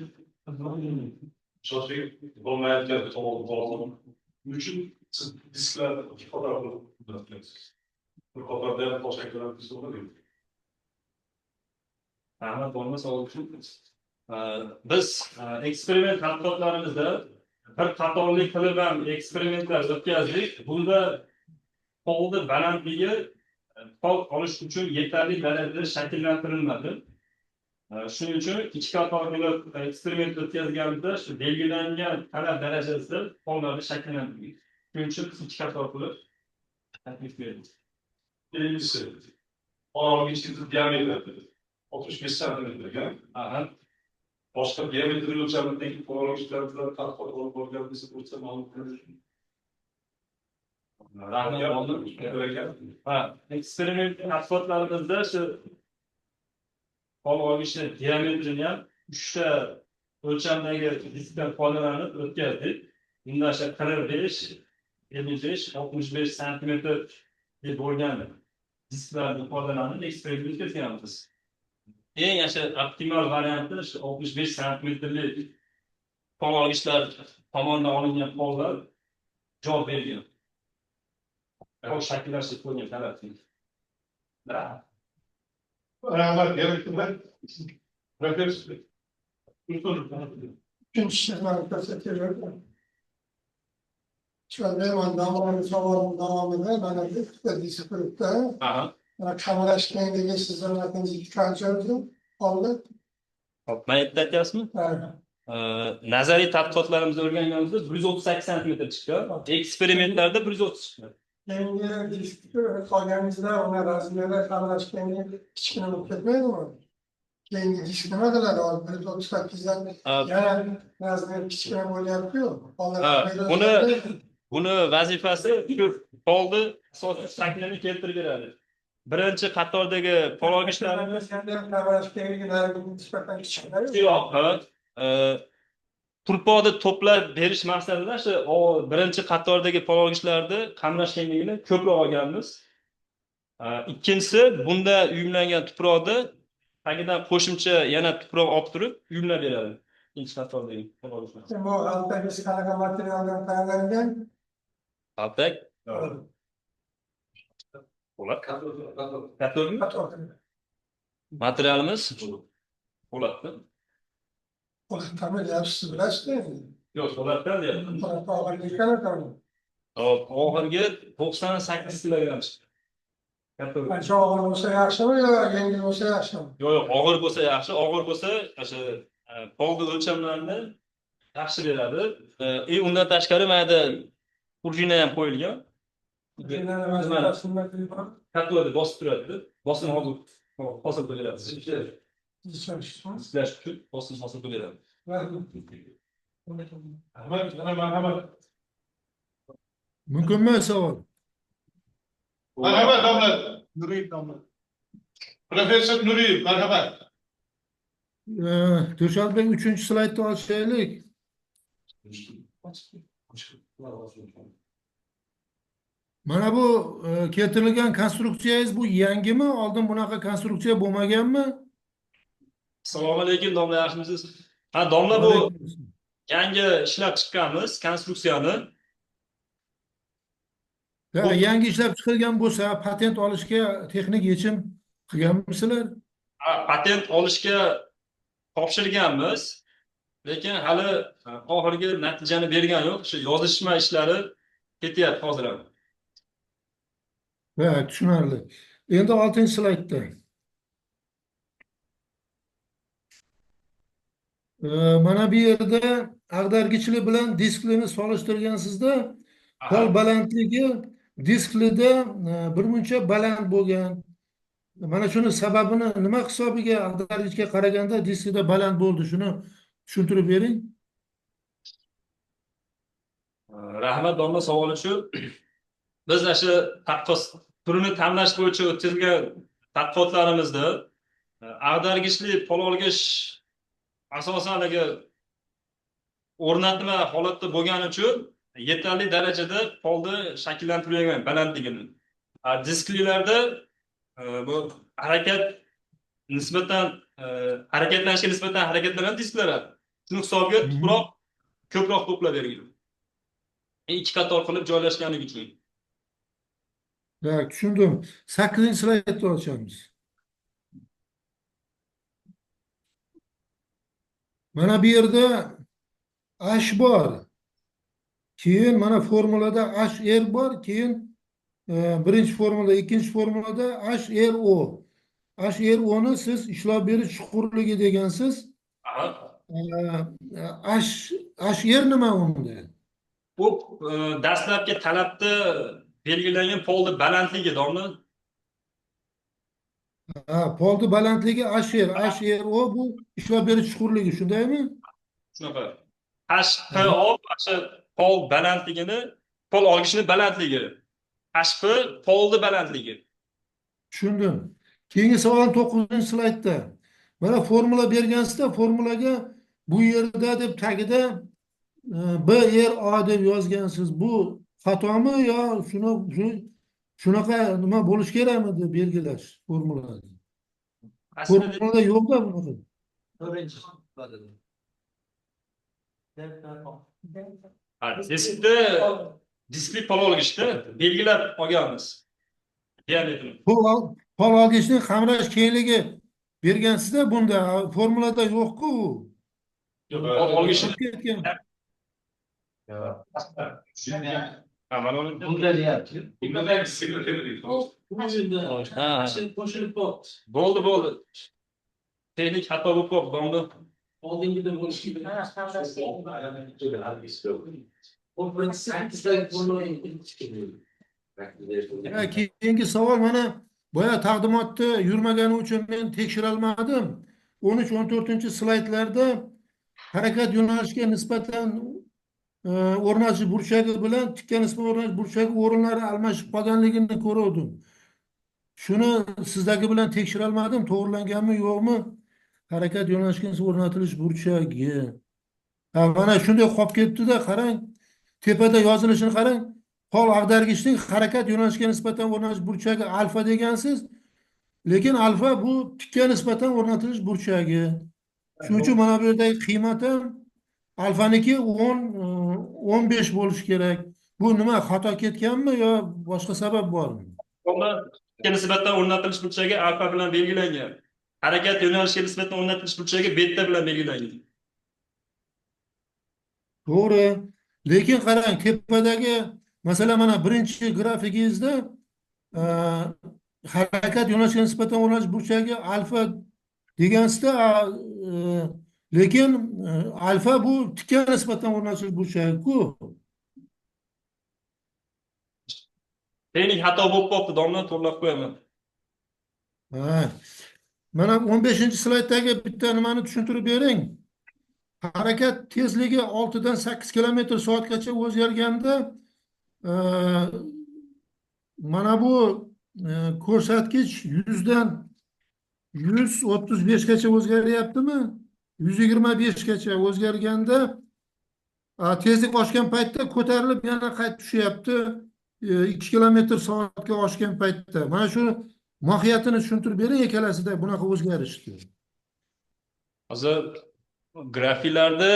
Shoshib bo'lmayotgan to'g'ri uchun siz disklarni ikki qator qilib o'rnatgansiz. Bir qatorda ham toshaklarni o'rnating. Rahmat bo'lmasa uchun biz eksperiment tadqiqotlarimizda bir qatorlik qilib ham eksperimentlar o'tkazdik. Bunda polni balandligi pol olish uchun yetarli darajada shakllantirilmadi. Shuning uchun ikki qator qilib eksperiment o'tkazganimizda shu belgilangan talab darajasida pollarni shakllantirdik. Shuning uchun ikki qator qilib taklif berdik. Birincisi, olg'ichli diametri 65 santimetrga. Boshqa diametr o'lchamidagi olg'ichlar bilan tadqiqot olib borganimiz bo'lsa ma'lum qilish. Eksperiment tadqiqotlarimizda shu pol olgichni diametrini ham 3 ta o'lchamdagi diskdan foydalanib o'tkazdik. Bunda 45, 55, 65 santimetr deb bo'lgan disklardan foydalanib eksperiment o'tkazganmiz. Eng optimal varianti shu 65 santimetrlik pol olgichlar tomonidan olingan pollar javob bergan. Pol shakllashib qo'ygan talabga. Rahmat. Rasul. Üçüncü sınıf gazeteciler. Şöyle ben damarın savarın devamında ben de disiplinde kamera şeklinde sizin hakkınızı çıkartıyorum. Oldu. Hop, men aytyapsizmi? Nazariy tadqiqotlarimizda o'rganganimizda 138 santimetr chiqqan. Eksperimentlarda 130 chiqqan. Kendi diskli koyganımızda ona razılara kamera şeklinde küçüküne bulup etmeydi mi? Kendi diskine kadar o 138'den yani razılara küçüküne böyle yapıyor. Buni vazifasi shu polni asosiy shaklini keltirib beradi. Birinchi qatordagi pol olgichlarni kamera şeklinde nisbeten küçükler. yo'q, turponi to'plab berish maqsadida shu birinchi qatordagi pol olgichlarni qamrash kengligini ko'proq olganmiz. Ikkinchisi, bunda uyumlangan tuproqni tagidan qo'shimcha yana tuproq olib turib uyumlab beradi. ikkinchi qatorli pol olishlar. Bu alttagi qanaqa materialdan tayyorlangan? Altak po'lat. Katormi? Materialimiz po'latmi? Familiyasi bilasizda endi. Yo'q, po'latdan deyapman. Hop. Oxirgi 98 kilogramm chiqdi. Katta. Qancha og'ir bo'lsa yaxshimi yo yengil bo'lsa yaxshimi? Yo'q, og'ir bo'lsa yaxshi, og'ir bo'lsa o'sha polni o'lchamlarini yaxshi beradi. Undan tashqari mana bu prujina ham qo'yilgan. Katta bosib turadi. Bosim hosil bo'ladi. Ishlash uchun bosim hosil bo'ladi. Marhamat. Mukammal savol. Marhamat domla. Nuriyev domla. Professor Nuriyev, marhamat. To'shalbek 3-slaydni ochaylik. Mana bu keltirilgan konstruksiyangiz bu yangimi? Oldin bunaqa konstruksiya bo'lmaganmi? Assalomu alaykum domla, yaxshimisiz? Ha, domla bu yangi ishlab chiqqanmiz konstruksiyani. Yangi ishlab chiqilgan bo'lsa, patent olishga texnik yechim qilganmisizlar? Patent olishga topshirganmiz, lekin hali oxirgi natijani bergan yo'q. Shu yozishma ishlari ketyapti hozir ham. Ha, tushunarli. Endi 6-slaydda. Mana bu yerda ag'dargichli bilan disklini solishtirgansizda, pol balandligi disklida birmuncha baland bo'lgan. Mana shuni sababini nima hisobiga ag'dargichga qaraganda disklida baland bo'ldi? Shuni tushuntirib bering. Rahmat domla, savol uchun. Biz shu tadqiqot turini tanlash bo'yicha o'tkazilgan tadqiqotlarimizda ag'dargichli pol olgich asosan o'rnatma holatda bo'lgani uchun yetarli darajada polni shakllantirgan balandligini. Disklilarda bu harakat nisbatan harakatlanishga nisbatan harakatlanan diskllar shuni hisobiga ko'proq to'plab berilgan. Ikki qator qilib joylashganligi uchun. Ha, tushundim. 8-slaydni ochamiz. Mana bu yerda H bor. Keyin mana formulada HR bor, keyin birinchi formulada, ikkinchi formulada HRO. HRO'ni siz ishlov berish chuqurligi degansiz. HR nima unda? Bu dastlabki talabda belgilangan polni balandligi domla. Ha, polni balandligi HRO bu ishlov berish chuqurligi, shundaymi? Shunaqa. HPO pol balandligini, pol olgichni balandligi. HP polni balandligi. Tushundim. Keyingi savol 9-slaydda. Mana formula bergansizda, formulaga bu yerda deb tagida BRA deb yozgansiz. Bu xatomi yo shunaqa nima bo'lish kerakmi deb belgilash formulada? Formulada yo'q-da bunaqa. Diskli pol olgichda belgilab olganmiz. Diametrini. Pol olgichning qamrash kengligi bergansizda, bunda formulada yo'q-ku. Yo'q, olgichni ketgan. Bo'ldi. Texnik xato bo'lib qoldi. Oldingida bo'lishi Keyingi savol mana boya taqdimotda yurmagani uchun men tekshira olmadim. 13-14-slaydlarda harakat yo'nalishiga nisbatan o'rnatish burchagi bilan tikka nisbatan o'rnatish burchagi o'rinlari almashib qolganligini ko'rdim. Shuni sizdagi bilan tekshira olmadim, to'g'rilanganmi yo'qmi? Harakat yo'nalishiga o'rnatilish burchagi. Mana shunday qolib ketdi-da, qarang. Tepada yozilishini qarang. Pol ag'dargichning harakat yo'nalishiga nisbatan o'rnatish burchagi alfa degansiz. Lekin alfa bu tikka nisbatan o'rnatilish burchagi. Shuning uchun mana bu yerdagi qiymatim alfaniki 15 bo'lishi kerak. Bu nima xato ketganmi yo boshqa sabab bormi? Bunda ikki nisbatan o'rnatilish burchagi alfa bilan belgilangan. Harakat yo'nalishiga nisbatan o'rnatilish burchagi beta bilan belgilangan. To'g'ri. Lekin qarang, tepadagi masalan mana birinchi grafikingizda e, harakat yo'nalishiga nisbatan o'rnatish burchagi alfa degansizda, lekin alfa bu tikka nisbatan o'rnatish burchagi-ku. Texnik xato bo'lib qolibdi, domla to'g'rilab qo'yaman. Ha. Mana 15 slayddagi bitta nimani tushuntirib bering. Harakat tezligi 6 dan 8 km soatgacha o'zgarganda mana bu ko'rsatkich 100 dan 135 gacha o'zgaryaptimi? 125 gacha o'zgarganda tezlik oshgan paytda ko'tarilib yana qaytib tushyapti. 2 km soatga oshgan paytda. Mana shu mohiyatini tushuntirib bering ikkalasida bunaqa o'zgarishni. Hozir grafiklarda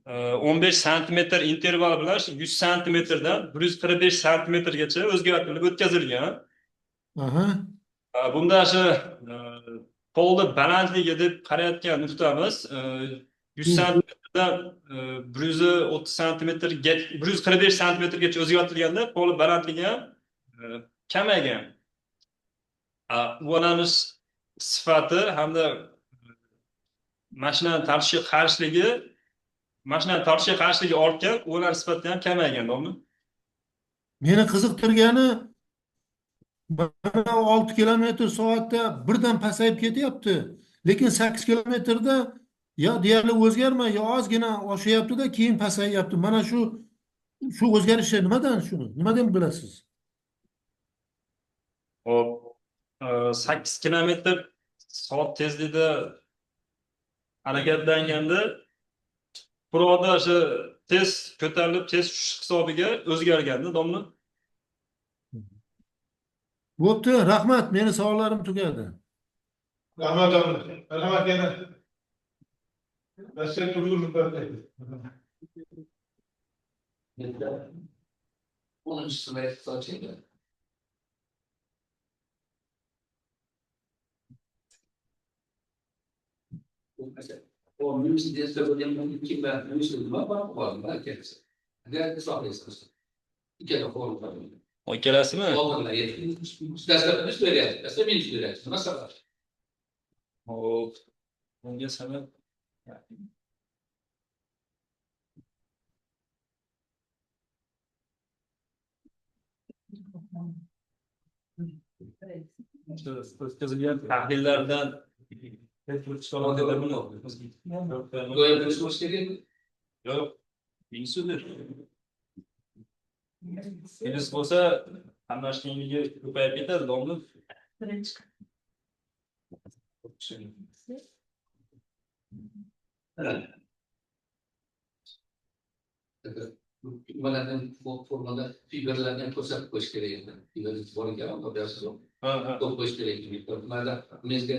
15 santimetr interval bilan 100 santimetrdan 145 santimetrgacha o'zgartirilib o'tkazilgan. Aha. Bunda shu polni balandligi deb qarayotgan nuqtamiz 100 santimetrdan 130 santimetrga 145 santimetrgacha o'zgartirilganda polni balandligi ham kamaygan. Ulanish sifati hamda mashinani tortishiga qarshiligi ortgan, ular nisbatan ham kamaygan, to'g'rimi? Meni qiziqtirgani mana 6 km soatda birdan pasayib ketyapti. Lekin 8 kilometrda yo deyarli o'zgarmay, yo ozgina oshyapti-da, keyin pasayyapti. Mana shu o'zgarishlar nimadan bilasiz? Hop, 8 km soat tezlikda harakatlanganda piyoda o'sha tez ko'tarilib, tez tushish hisobiga o'zgarganda, domla. Bo'pti, rahmat. Meni savollarim tugadi. Rahmat domla. Rahmat yana. Nasıl turulur böyle? 10. slayt sochinglar. O mümkün diye söylediğim kim ben mümkün var mı herkes. Diğer soruyorsunuz. İki de form var. O ikkalasimi? Olmadan yetmiş. Desteklemiş söyleyeceğiz. Desteklemiş söyleyeceğiz. Nasıl var? Hop. Bunga sabab o'tkazilgan tahlillardan Böyle konuşmak gerekiyor. yo'q, ingsudir. Elis bo'lsa, qamlashganligi ko'payib ketadi, domla. Nimalardan formada fiberlardan ko'rsatib qo'yish kerak edi. Fiber bor ekan, operasiya yo'q. To'p qo'yish kerak edi. Mana bizga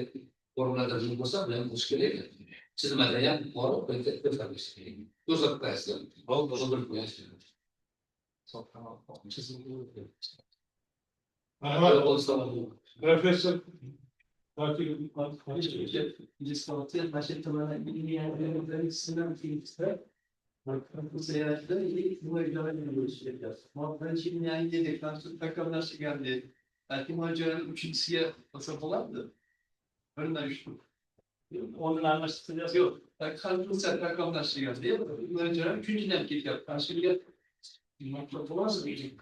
formada buni bo'lsa, bilan qo'yish kerak edi. Chizmada ham bor, ko'rsatish kerak. Ko'rsatib qo'yasizlar. Bo'lib qo'yasizlar. Rahmat. Profesör. Bu seyahatte bu evlere görüşeceğiz. Ben şimdi yani dedeklansın takımlar geldi. Belki maceranın üçüncüsüye nasıl olandı? Önden üçtü. Onun anlaştığı yok. Kalbim sen takımlar geldi. Maceranın üçüncüden gidiyor. Karşıya nokta bulamaz diyecek.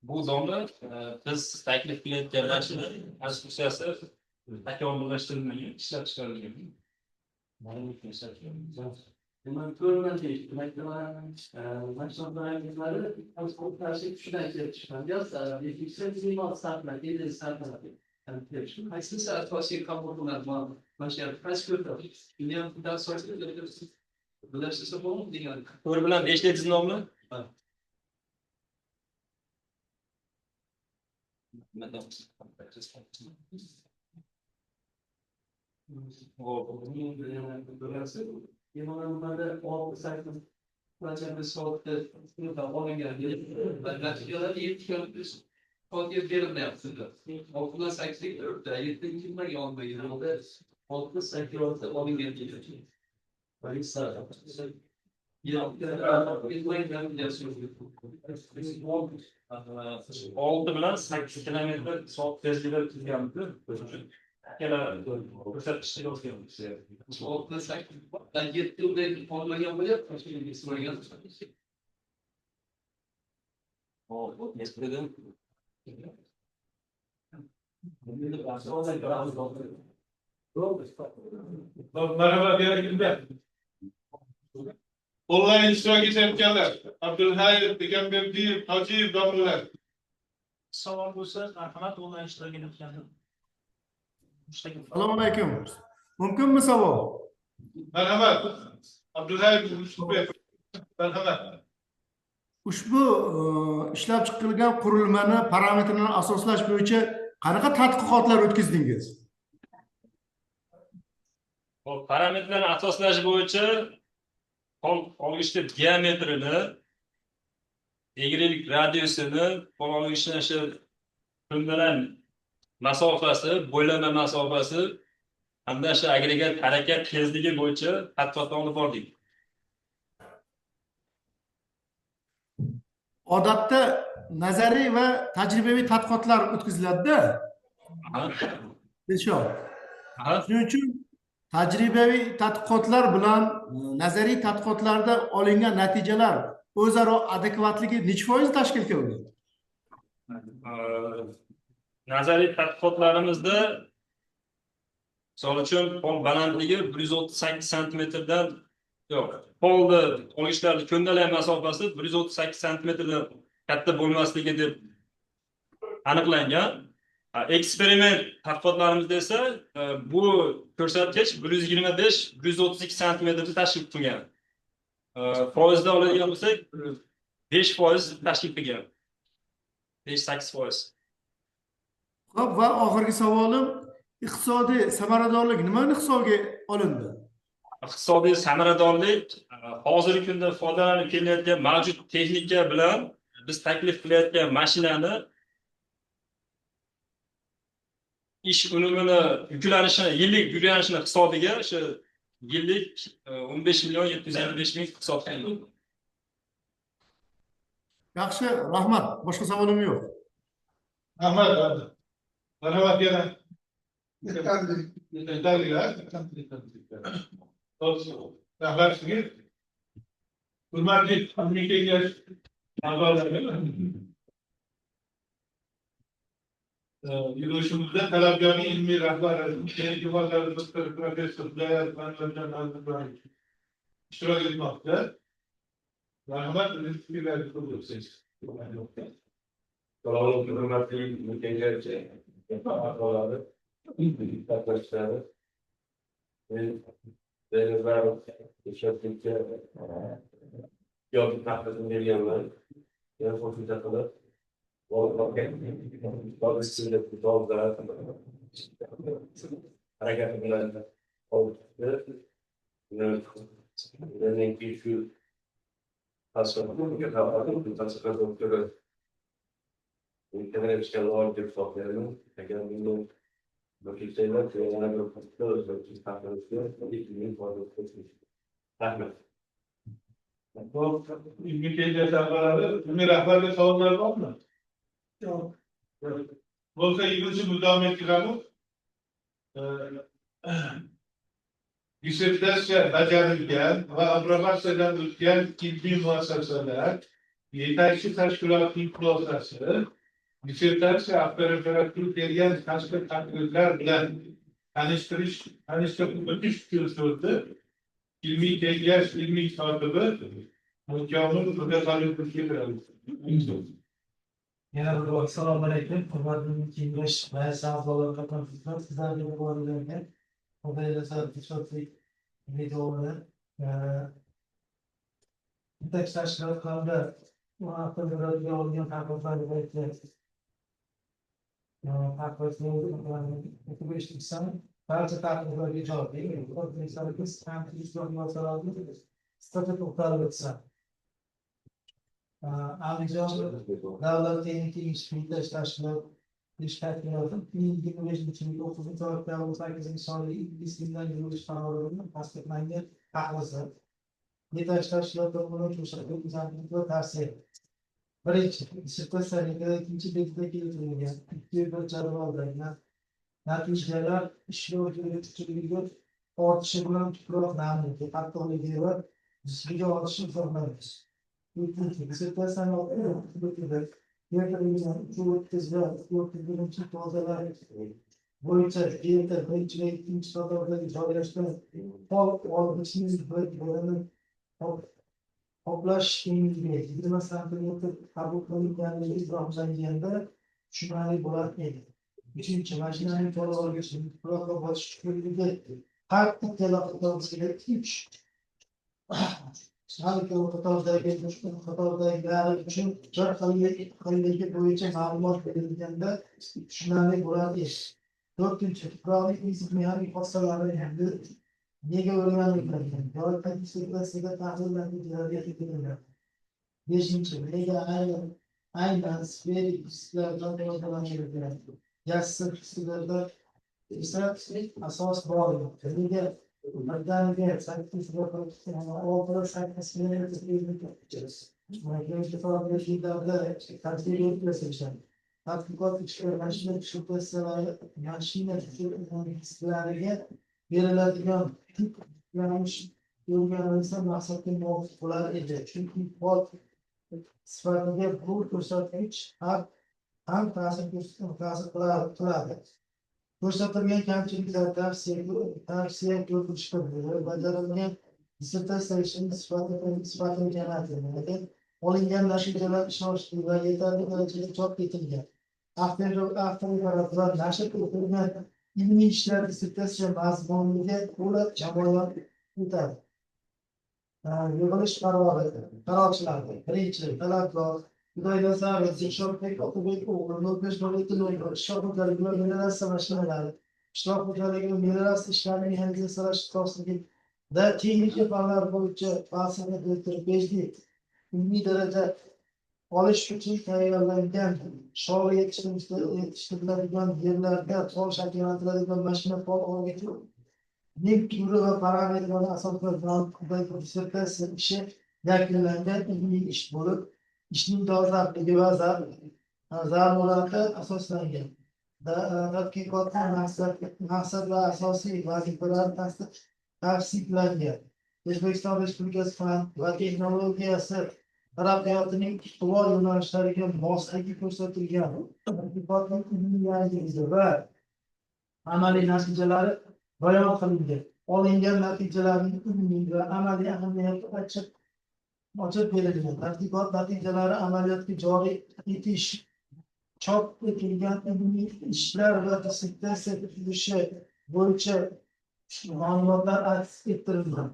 Bu domla biz taklif qilayotgan mashina assotsiatsiyasi takomillashtirilmagan, ishlab chiqarilgan. Bunlar görünen değil. Maçlarları karşı kişiden gelişmen. Yazlar, yüksek zimal saatler, gelir saatler. Kaçlı saat başı kampırlar mı? Başka kaç gördüm? Dünya bundan sonra görüyorsunuz. Bunlar size bu mu diyor? To'g'ri bilan eshitdingiz, domla? Olti bilan 8 kilometr soat tezligida tuzganmiz. Ikkala ko'rsatkichni yozganmiz. Merhaba diğer Online iştirak etkenler. Abdülhayır, Peygamberi, Hacı, Damlılar. Savol bo'lsa, marhamat onlayn ishtirok etgandim. Assalomu alaykum. Mumkinmi savol? Merhaba. Abdülhayır, merhaba. Ushbu ishlab chiqilgan qurilmani parametrlarini asoslash bo'yicha qanaqa tadqiqotlar o'tkazdingiz? Hop, parametrlarni asoslash bo'yicha olgichni diametrini, egrilik radiusini, olgichni shu ko'ndalang masofasi, bo'ylama masofasi hamda shu agregat harakat tezligi bo'yicha tadqiqot olib bordik. Odatda nazariy va tajribaviy tadqiqotlar o'tkaziladi-da. Shuning uchun tajribaviy tadqiqotlar bilan nazariy tadqiqotlarda olingan natijalar o'zaro adekvatligi necha foiz tashkil qiladi? Nazariy tadqiqotlarimizda misol uchun pol balandligi 138 santimetrdan yo'q. Polni olgichlarning ko'ndalang masofasi 138 santimetrdan katta bo'lmasligi deb aniqlangan. Eksperiment tadqiqotlarimizda esa bu ko'rsatkich 125-132 santimetrni tashkil qilgan. Foizda oladigan bo'lsak 5% tashkil qilgan. 5-8%. Xo'p, va oxirgi savolim, iqtisodiy samaradorlik nimani hisobga olindi? Iqtisodiy samaradorlik hozirgi kunda foydalanib kelayotgan mavjud texnika bilan biz taklif qilayotgan mashinani ish unumini yuklanishini, yillik yuklanishini hisobiga o'sha yillik 15.755.000 hisob qilinadi. Yaxshi, rahmat. Boshqa savolim yo'q. Rahmat. Merhaba diyelim. Yeterliler. Rahmet sizin. Hürmetli Amerika'ya yürüyüşümüzde talabgari ilmi rahbarlarımız, yuvarları, doktor, profesörler, fanlardan iştirak etmekte. Rahmet fikirlerinizi buluyorsunuz. Sağolun, hürmetli mükemmelce arkadaşları, arkadaşları, denizler, şirketçi, yol takdini veriyorlar, yani konuşacak kadar, bazı isimler tutallar, hareket edilen oluştu, yani ki şu hastalık, hastalık doktoru, ülkelere çıkan ağır bir sohbetlerin, tekrar bildiğim bakış şeyler, yani bir kontrol özgürlüğü takılıyor, ilk gün fazla kesmiş. Rahmet. Bu ilmi tecrübe sahaları, ilmi rahbarlı savunlar var mı? Yok. Olsa ilginç müdahale etkiramı, dissertasyon bajarilgan ve aprobatsiyadan o'tgan ilmiy muassasalar, yetakchi tashkilotning xulosasi, dissertatsiya operativ bergan tashkil tadbirlar bilan tanishtirib o'tish usulida ilmiy kengash ilmiy kotibi Mukamil Muhammedovga beradi. Yana bir assalomu alaykum. Hurmatli kengash va a'zolar qatnashchilar, sizlarga muboraklar. Xudoylar tishotlik videolar yetakchi tashkilot hamda muaffaqiyatga olgan tadbirlarga barcha taqdirlarga javob bergan. O'zbekistonda kamchilik masalalari sifatida to'xtalib o'tsam. Andijon davlat texnika institutida ishlashlar ish tashkiloti 2025-9-8 sonli ingliz tilidan yurilish qarorining tasdiqlangan tahlili. Yetakchi tashkilotlar buni ko'rsatib tavsiya. Birinchi, dissertatsiyaga ikkinchi betida keltirilgan ikki bir jadvaldagi natijalar ishlov kuchligiga ortishi bilan tuproq namligi, qattiqligi va jismiga ortishi hisoblanadi. Ikkinchi, dissertatsiyani keltirilgan o'tkazilgan tozalar bo'yicha filtr birinchi va ikkinchi qatorda joylashgan pol olgichning bir bo'limi qoplash kengligi 20 santimetr qabul qilinganligi izohlanganda tushunarli bo'lar edi. Uchinchi, mashinaning pol olgichning tuproqqa bosish chuqurligi har ikkala qatorga 3 qatordagi uchun bir xilligi bo'yicha ma'lumot berilganda tushunarli bo'lar edi. To'rtinchi, tuproqning fizik mexanik xossalari nega o'rganilmagan yoki dissertatsiyada tahlil natijalariga keltirilgan. Beshinchi, nega aynan sferik disklardan foydalanilgan. Yassi disklarda esa asos bor. Nega birdaniga 8 tadqiqot mashina dissertatsiyalari mashina disklariga beriladigan tip o'rganilsa maqsadga muvofiq bo'lar edi. Chunki pol sifatiga bu ko'rsatkich ham ta'sir qiladi. Ko'rsatilgan kamchiliklar tavsiya ko'rishda bajarilgan dissertatsiya ishining sifatini kamaytiradi. Olingan natijalar ishonchli va yetarli darajada chop etilgan. Avtomobillar nashr etilgan ilmiy ishlar dissertatsiya mazmuniga to'la jamoat etadi. Yig'ilish qaroqchilari. Birinchi, talabgor Xudoynazarov, Dilshodbek Otabek o'g'li, Nurbesh Davletovich, qishloq xo'jaligi va melioratsiya mashinalari, qishloq xo'jaligi va melioratsiya ishlarini mexanizatsiyalash sohasidagi texnika fanlar bo'yicha bahsini keltirib berdik. Ilmiy daraja olish uchun tayyorlangan shola yetishtiriladigan yerlarda pol shakllantiriladigan mashina pol olgichi turi va parametrlarni asoslab dissertatsiya ishi yakunlangan ilmiy ish bo'lib, ishning dolzarbligi va zarurati asoslangan. Tadqiqotning maqsad va asosiy vazifalari tavsiflangan. O'zbekiston Respublikasi fan va texnologiyasi taraqqiyotining ustuvor yo'nalishlariga mosligi ko'rsatilgan. Tadqiqotning ilmiy va amaliy natijalari bayon qilingan. Olingan natijalarning ilmiy va amaliy ahamiyati ochib berilgan. Tadqiqot natijalari amaliyotga joriy etish, chop etilgan ilmiy ishlar va dissertatsiya tuzilishi bo'yicha ma'lumotlar aks ettirilgan.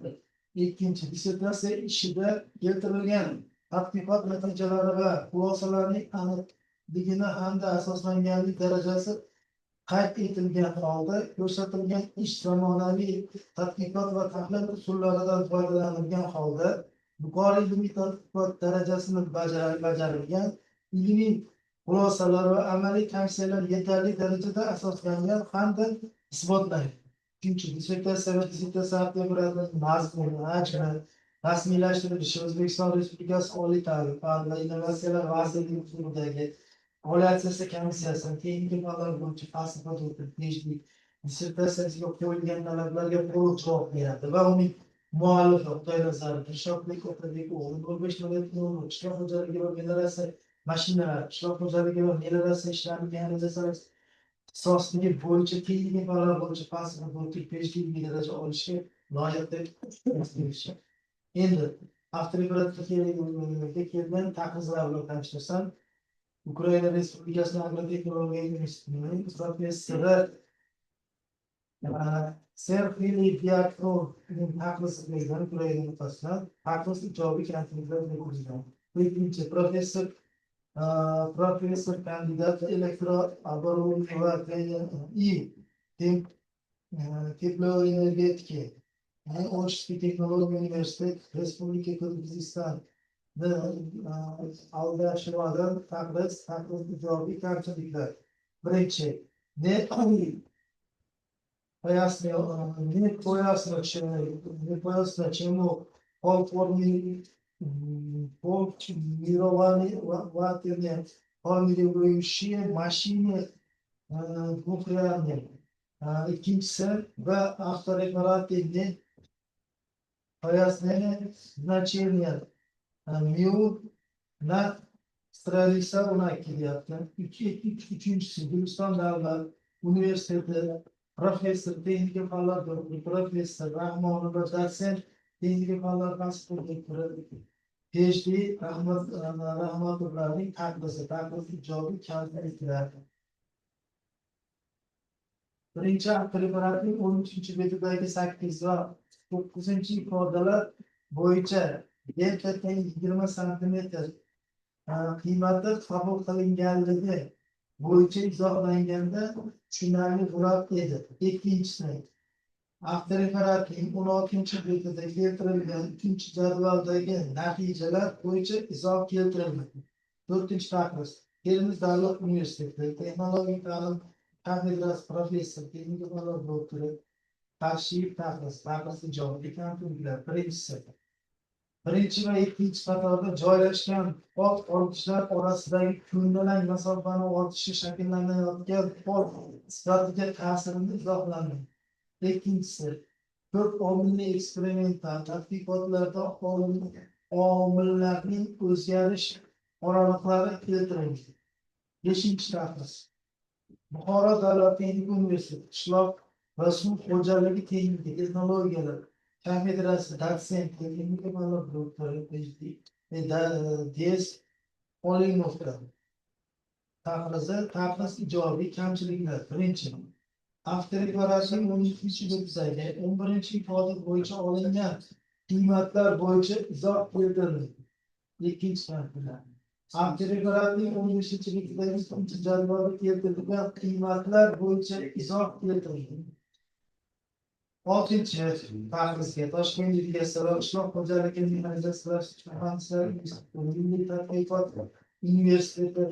Ikkinchi, dissertatsiya ishida keltirilgan tadqiqot natijalari va xulosalarining aniqligini hamda asoslanganlik darajasi qayd etilgan holda ko'rsatilgan ish zamonaviy tadqiqot va tahlil usullaridan foydalanilgan holda yuqori ilmiy tadqiqot darajasini bajarilgan ilmiy xulosalar va amaliy tavsiyalar yetarli darajada asoslangan hamda isbotlangan. Uchinchi, dissertatsiya va dissertatsiya mazmuni, hajmi rasmiylashtirilishi O'zbekiston Respublikasi Oliy ta'lim va innovatsiyalar vazirligi huzuridagi Oliy komissiyasi texnika fanlar bo'yicha falsafa o'qitishlik dissertatsiyasiga qo'yilgan talablarga to'liq javob beradi va uning muallifi Xudoynazarov, Dilshodbek Otabek o'g'li, Nurbesh Davletovich, qishloq xo'jaligi va melioratsiya mashinalari, qishloq xo'jaligi va melioratsiya ishlarini mexanizatsiyalash ixtisosligi bo'yicha texnika fanlar bo'yicha falsafa bo'yicha PhD daraja olishga loyiq deb hisoblangan. Endi avtoritetga kelgan taqdimotlar bilan tanishtirsam, Ukraina Respublikasi agrotexnologiya institutining professori Serxili Diaknovning taqdimotida Ukraina nutqasidan taqdim ijobiy kamchiliklar ko'rsatilgan. Ikkinchi, professor Professor kandidat elektroobорудование va теплоэнергетики. Отческий технологий университет Республики Кыргызстан. Aldaşımadan taqliz ijobiy kamchiliklar. Birinchi, net поясню, чему формирующие машины нуклеарные. İkincisi ve автореферативный пояснение значения mu na stralisa ona kelyapti. Üçüncüsü Guliston davlat universiteti professor texnika fanlar doktori professor Rahmonova dotsent texnika fanlar doktori PhD Rahmatovlarning taqdizi ijobiy kamchiliklar. Birinchi preparatning 13 betidagi 8 va 9 ifodalar bo'yicha delta teng 20 santimetr qiymati qabul qilinganligi bo'yicha izohlanganda tushunarli bo'lib edi. Ikkinchisi, avtoreferatning 16 betida keltirilgan 3-jadvaldagi natijalar bo'yicha izoh keltirildi. 4-taqriz. Termiz davlat universiteti texnologik ta'lim kafedrasi professor, texnika fanlar doktori Qarshiyev taqriz ijobiy kamchiliklar. Birinchi va ikkinchi qatorda joylashgan oq olqichlar orasidagi ko'ndalang masofani ortishi shakllanayotgan pol sifatiga ta'sirini izohlandi. Ikkinchisi, ko'p omilli eksperimental tadqiqotlarda omillarning o'zgarish oraliqlari keltirildi. 5-taqriz. Buxoro davlat texnika universiteti qishloq va suv xo'jaligi texnika texnologiyalar kafedrasi dotsent texnika fanlar doktori PhD DS Olimovka taqriz ijobiy kamchiliklar. Birinchi, avtoreferatning 12-betidagi 11-ifoda bo'yicha olingan qiymatlar bo'yicha izoh keltirildi. Ikkinchi, avtoreferatning 15-betidagi 3-jadvalda keltirilgan qiymatlar bo'yicha izoh keltirildi. 6-taqrizga Toshkent Universiteti qishloq xo'jaligi mexanizatsiyalash milliy tadqiqot universiteti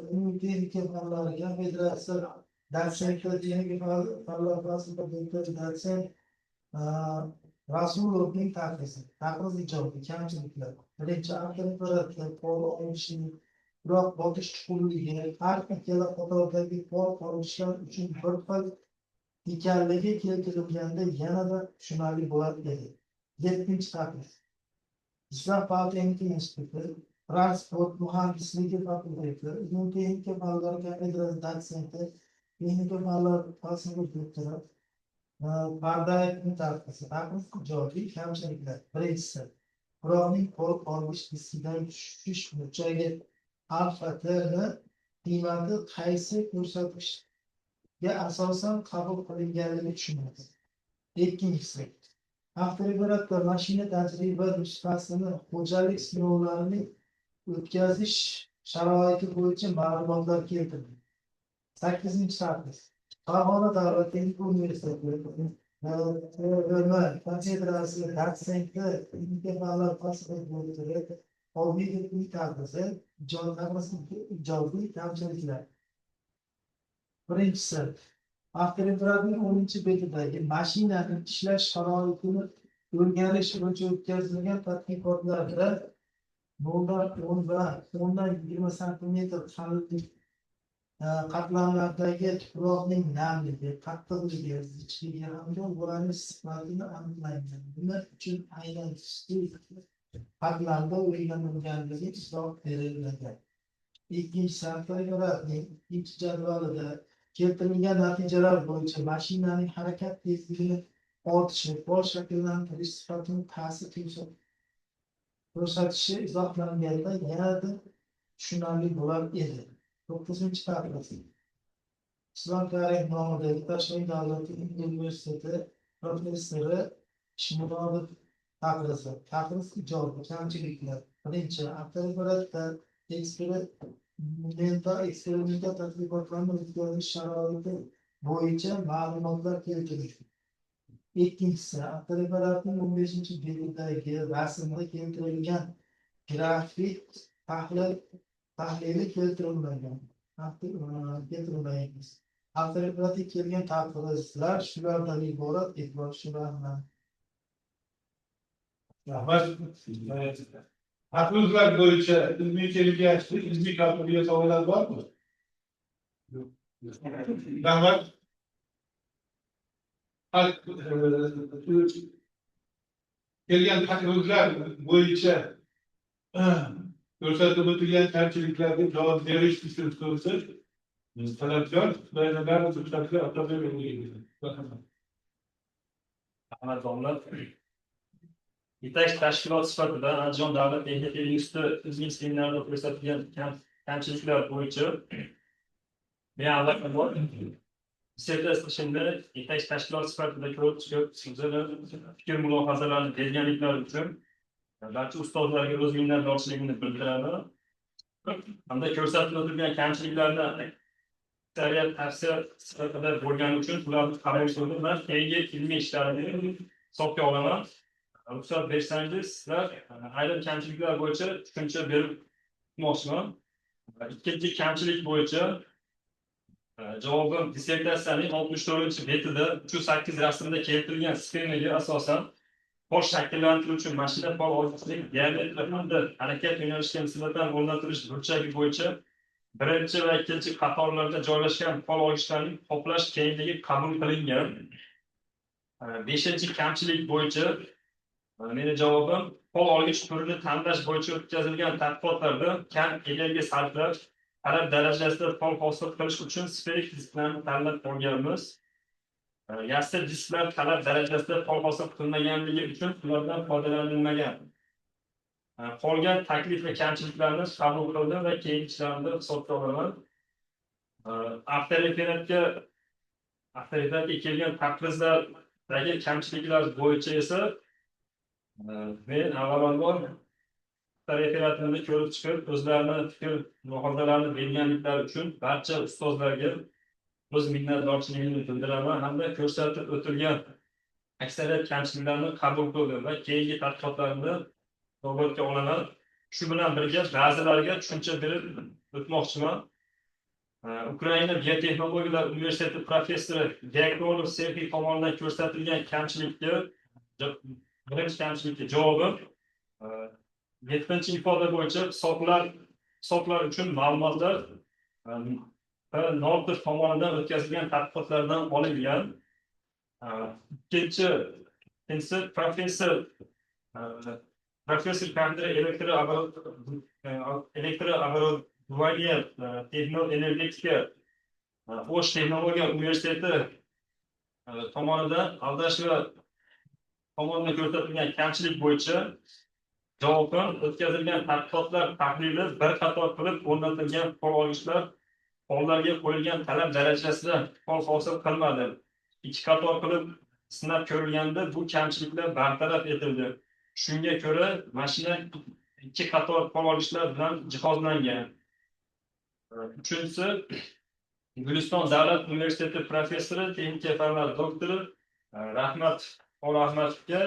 texnika fanlari kafedrasi dotsenti texnika fanlar doktori dotsent Rasulovning taqriz ijobiy kamchiliklar. Birinchi, avtoreferatga pol olishning biroq botish chuqurligi har ikkala qatordagi pol olishlar uchun bir xil ekanligi keltirilganda yanada tushunarli bo'lar edi. 7-taqriz. Jizzax texnika instituti transport muhandisligi fakulteti texnika fanlari kafedrasi dotsenti texnika fanlar doktori Bardayevning taqriz ijobiy kamchiliklar. Birinchisi, birovning pol olish riskidan tushish burchagi alfa T ni qiymati qaysi ko'rsatkichga asosan qabul qilinganligi tushuniladi. Ikkinchisi, avtoreferatda mashina tajriba nusxasini xo'jalik sinovlarini o'tkazish sharoiti bo'yicha ma'lumotlar keltirildi. 8-taqriz. Farg'ona davlat texnika universiteti kafedrasi dotsenti texnika fanlar doktori Obidovning taqrizi ijobiy kamchiliklar. Birinchisi, avtoreferatning 10-betidagi mashinaning ishlash sharoitini o'rganish bo'yicha o'tkazilgan tadqiqotlarda 0.10 santimetr qalinlik qatlamlardagi tuproqning namligi, qattiqligi, zichligi hamda bo'lanish sifatini aniqlangan. Bular uchun aynan qatlamda o'rganilganligi izoh berilgan. Ikkinchisi, avtoreferatning 2-jadvalida keltirilgan natijalar bo'yicha mashinaning harakat tezligini ortishi, pol shakllantirish sifatini ta'sir ko'rsatishi izohlanganda yanada tushunarli bo'lar edi. 9-taqriz. Islom Karimov nomidagi Toshkent davlat universiteti professori Ishmurodov taqriz ijobiy kamchiliklar. Birinchi, avtoreferatda Mental eksperimental tadqiqotlarni o'tkazish sharoiti bo'yicha ma'lumotlar keltirilgan. Ikkinchisi, avtoreferatning 15-betidagi rasmda keltirilgan grafik tahlili keltirilmagan. Keltirilmagan. Avtoreferatga kelgan tafsilotlar shulardan iborat, e'tibor shulardan. Takliflar bo'yicha ilmiy kelishdi, ilmiy qabulga savollar bormi? Rahmat. Kelgan takliflar bo'yicha ko'rsatib o'tilgan kamchiliklarga javob berish uchun so'zsiz talabgor Ahmad domla. Yetakchi tashkilot sifatida Andijon davlat texnika instituti ilmiy seminarida ko'rsatilgan kamchiliklar bo'yicha men avvalambor dissertatsiyamda yetakchi tashkilot sifatida ko'rib chiqib, sizlarning fikr mulohazalarini berganliklari uchun barcha ustozlarga o'z minnatdorchiligimni bildiraman. Hamda ko'rsatib o'tilgan kamchiliklarni aksariyat tavsiya sifatida bo'lgani uchun ularni qabul qilib, keyingi ilmiy ishlarimni hisobga olaman. Ruxsat bersangiz, sizlar ayrim kamchiliklar bo'yicha tushuncha berib o'tmoqchiman. Ikkinchi kamchilik bo'yicha javobim dissertatsiyaning 64-betida 308 rasmda keltirilgan sxemaga asosan pol shakllantiruvchi mashina pol orqasining diametri hamda harakat yo'nalishiga nisbatan o'rnatilish burchagi bo'yicha birinchi va ikkinchi qatorlarda joylashgan pol olgichlarning qoplash kengligi qabul qilingan. Beshinchi kamchilik bo'yicha meni javobim pol olgich turini tanlash bo'yicha o'tkazilgan tadqiqotlarda kam energiya sarflab talab darajasida pol hosil qilish uchun sferik disklarni tanlab olganmiz. Yassi disklar talab darajasida pol hosil qilmaganligi uchun ulardan foydalanilmagan. Qolgan taklif va kamchiliklarni qabul qildim va keyingilarini hisobga olaman. Avtoreferatga kelgan taqrizlardagi kamchiliklar bo'yicha esa men avvalambor avtoreferatimni ko'rib chiqib, o'zlarini fikr mulohazalarini berganliklari uchun barcha ustozlarga o'z minnatdorchiligimni bildiraman hamda ko'rsatib o'tilgan aksariyat kamchiliklarni qabul qildim va keyingi tadqiqotlarimni inobatga olaman. Shu bilan birga ba'zilariga tushuncha berib o'tmoqchiman. Ukraina biotexnologiyalar universiteti professori Diakronov Serhiy tomonidan ko'rsatilgan birinchi kamchilikka javobim 7-ifoda bo'yicha hisoblar uchun ma'lumotlar Nortov tomonidan o'tkazilgan tadqiqotlardan olingan. Ikkinchisi professor Kandra elektrooborudovaniya texnoenergetika O'sh texnologiya universiteti tomonidan aldash va tomonidan ko'rsatilgan kamchilik bo'yicha javobim o'tkazilgan tadqiqotlar tahlili bir qator qilib o'rnatilgan pol olgichlar pollarga qo'yilgan talab darajasida pol hosil qilmadi. Ikki qator qilib sinab ko'rilganda bu kamchiliklar bartaraf etildi. Shunga ko'ra mashina ikki qator pol olgichlar bilan jihozlangan. Uchinchisi Guliston davlat universiteti professori, texnika fanlar doktori Rahmatovga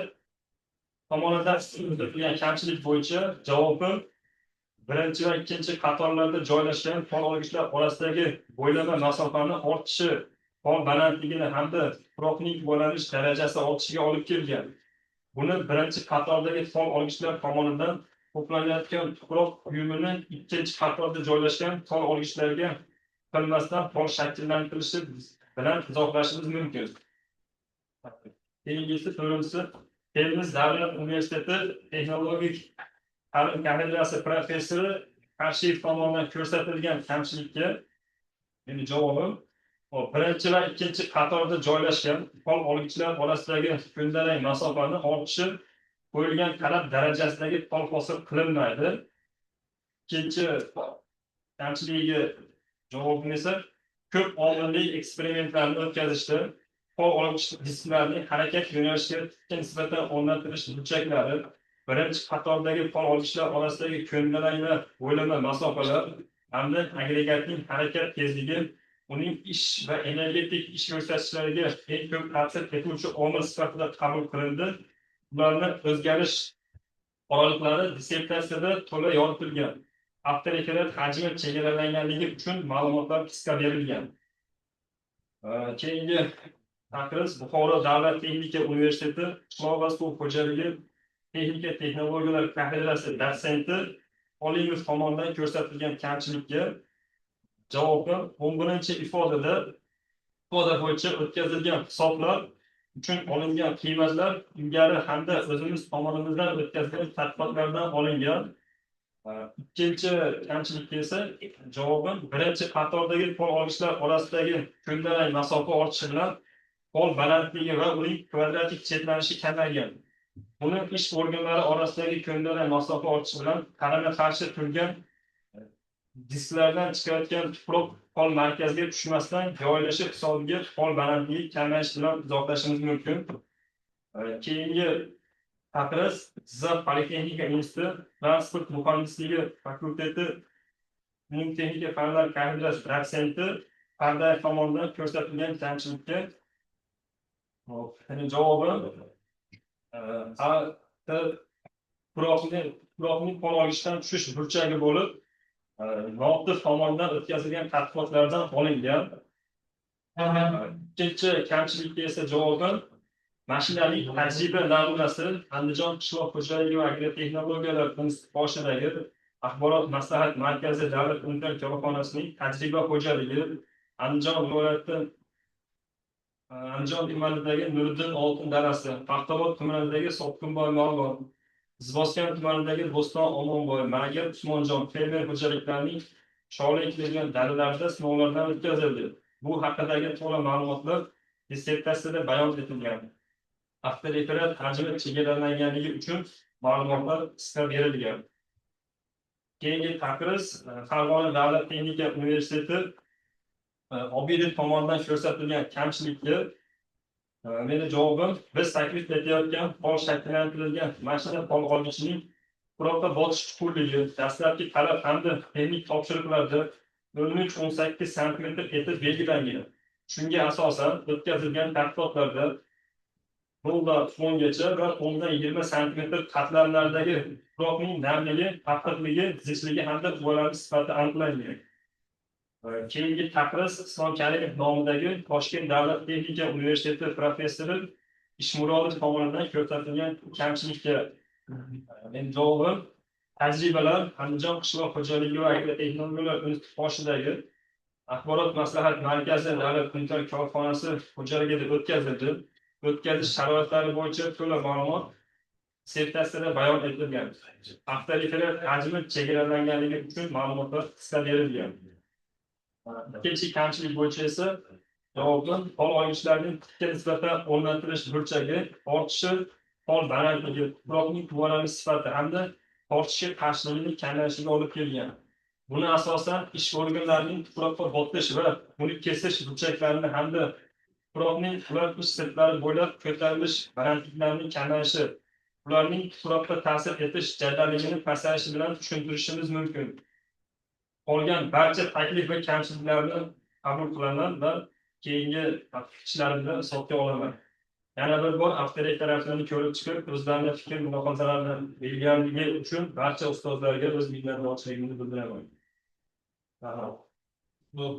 tomonidan o'rnatilgan kamchilik bo'yicha javobim birinchi va ikkinchi qatorlarda joylashgan pol olgichlar orasidagi bo'ylama masofani ortishi, pol balandligini hamda tuproqning bo'lanish darajasi ortishiga olib kelgan. Buni birinchi qatordagi pol olgichlar tomonidan to'planayotgan tuproq uyumini ikkinchi qatorda joylashgan pol olgichlarga qilmasdan pol shakllantirishi bilan izohlashimiz mumkin. Keyingisi to'rtinchisi Termiz davlat universiteti texnologik kafedrasi professori Qarshiyev tomonidan ko'rsatilgan kamchilikka meni javobim birinchi va ikkinchi qatorda joylashgan pol olgichlar orasidagi ko'ndalang masofani ortishi qo'yilgan talab darajasidagi pol hosil qilinmaydi. Ikkinchi kamchiligiga javobim esa ko'p omilli eksperimentlarni o'tkazishda pol olgich disklarining harakat yo'nalishiga nisbatan o'rnatilish burchaklari birinchi qatordagi pol olgichlar orasidagi ko'ndalang va bo'ylama masofalar hamda agregatning harakat tezligi uning ish va energetik ish ko'rsatkichlariga eng ko'p ta'sir etuvchi omil sifatida qabul qilindi. Ularni o'zgarish oraliqlari dissertatsiyada to'la yoritilgan. Avtoreferat hajmi chegaralanganligi uchun ma'lumotlar qisqa berilgan. Keyingi taqriz Buxoro davlat texnika universiteti qishloq va suv xo'jaligi texnika texnologiyalar kafedrasi dotsenti Olimov tomonidan ko'rsatilgan kamchilikka javoban 11-ifoda bo'yicha o'tkazilgan hisoblar uchun olingan qiymatlar ilgari hamda o'zimiz tomonimizdan o'tkazilgan tadqiqotlardan olingan. Ikkinchi kamchilikka esa javoban birinchi qatordagi pol olishlar orasidagi ko'ndalang masofa ortishi bilan pol balandligi va uning kvadratik chetlanishi kamaygan. Buni ish organlari orasidagi ko'ndalang masofa ortishi bilan qarama-qarshi turgan disklardan chiqayotgan tuproq pol markaziga tushmasdan joylashish hisobiga pol balandligi kamayishi bilan izohlashimiz mumkin. Keyingi taqriz Jizzax Politexnika instituti transport muhandisligi fakulteti texnika fanlar kafedrasi dotsenti Pardayev tomonidan ko'rsatilgan kamchilikka javoban tuproqning pol olishdan tushish burchagi bo'lib Noqtif tomonidan o'tkazilgan tadqiqotlardan olingan. Ikkinchi kamchilikka esa javoban mashinalik tajriba namunasi Andijon qishloq xo'jaligi va agrotexnologiyalar instituti boshidagi axborot maslahat markazi davlat unitar korxonasining tajriba xo'jaligi Andijon viloyati Andijon tumanidagi Nuriddin Oltin darasi, Paxtaobod tumanidagi Sotqinboy Ma'lumot, Zivoskan tumanidagi Bo'ston Omonboy, Margar Usmonjon fermer xo'jaliklarining shog'li etilgan dalalarida sinovlardan o'tkazildi. Bu haqidagi to'liq ma'lumotlar dissertatsiyada bayon etilgan. Avtoreferat hajmi chegaralanganligi uchun ma'lumotlar qisqa berilgan. Keyingi taqriz Farg'ona davlat texnika universiteti Obidov tomonidan ko'rsatilgan kamchilikka meni javobim biz taklif etayotgan pol shakllantirilgan mashina pol olgichining tuproqqa botish chuqurligi dastlabki talab hamda texnik topshiriqlarda 13-18 sm etib belgilangan. Shunga asosan o'tkazilgan tadqiqotlarda 0-10 gacha va 10-20 sm qatlamlardagi tuproqning namligi, qattiqligi, zichligi hamda uvalanish sifati aniqlangan. Keyingi taqriz Islom Karimov nomidagi Toshkent davlat texnika universiteti professori Ishmurodov tomonidan ko'rsatilgan kamchilikka javobim tajribalar Andijon qishloq xo'jaligi va agrotexnologiyalar instituti boshidagi axborot maslahat markazi davlat unitar korxonasi xo'jaligida o'tkazildi. O'tkazish sharoitlari bo'yicha to'liq ma'lumot dissertatsiyada bayon etilgan. Avtoreferat hajmi chegaralanganligi uchun ma'lumotlar qisqa berilgan. Ikkinchi kamchilik bo'yicha esa javobim pol olgichlarning tikka nisbatan o'rnatilish burchagi ortishi, pol balandligi, tuproqning tuvalanish sifati hamda tortishish qarshiligining kamayishiga olib kelgan. Buni asosan ish organlarining tuproqqa botilish va uni kesish burchaklarini hamda tuproqning ulartish sirtlari bo'ylab ko'tarilish balandliklarining kamayishi, ularning tuproqqa ta'sir etish jadalligini pasayishi bilan tushuntirishimiz mumkin. Qolgan barcha taklif va kamchiliklarni qabul qilaman va keyingi ishlarimda hisobga olaman. Yana bir bor avtoreferatlarni ko'rib chiqib, o'zlarining fikr mulohazalarini berganligi uchun barcha ustozlarga o'z minnatdorchiligimni bildiraman.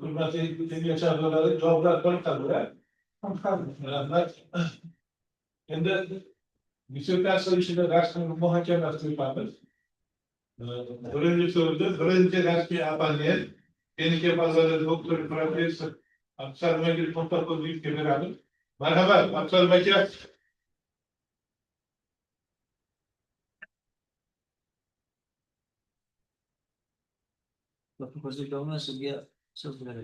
Hurmatli tinglovchilar, javoblar qo'yildi. Rahmat. Endi dissertatsiya ishida darsni muhokama qilamiz. Birinchi so'rida birinchi darsga abonent texnika bozori doktor professor Absalom aka to'xtatib beradi. Marhamat, Absalom aka. O'zbekistonda sizga so'z beradi.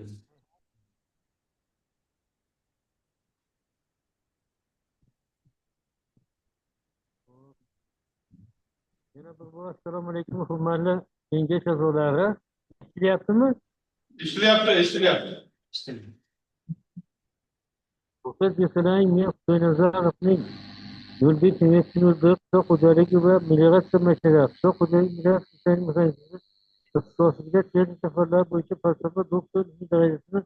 Yana bir bor assalomu alaykum hurmatli kengash a'zolari. Ishlayaptimi? Ishlayapti. Ruxsat bersalar, men Xudoynazarovning Yo'lbek universiteti qishloq xo'jaligi va melioratsiya mashinalari qishloq xo'jaligi mexanizmi ixtisoslikda termiz safarlari bo'yicha falsafa doktorlik darajasini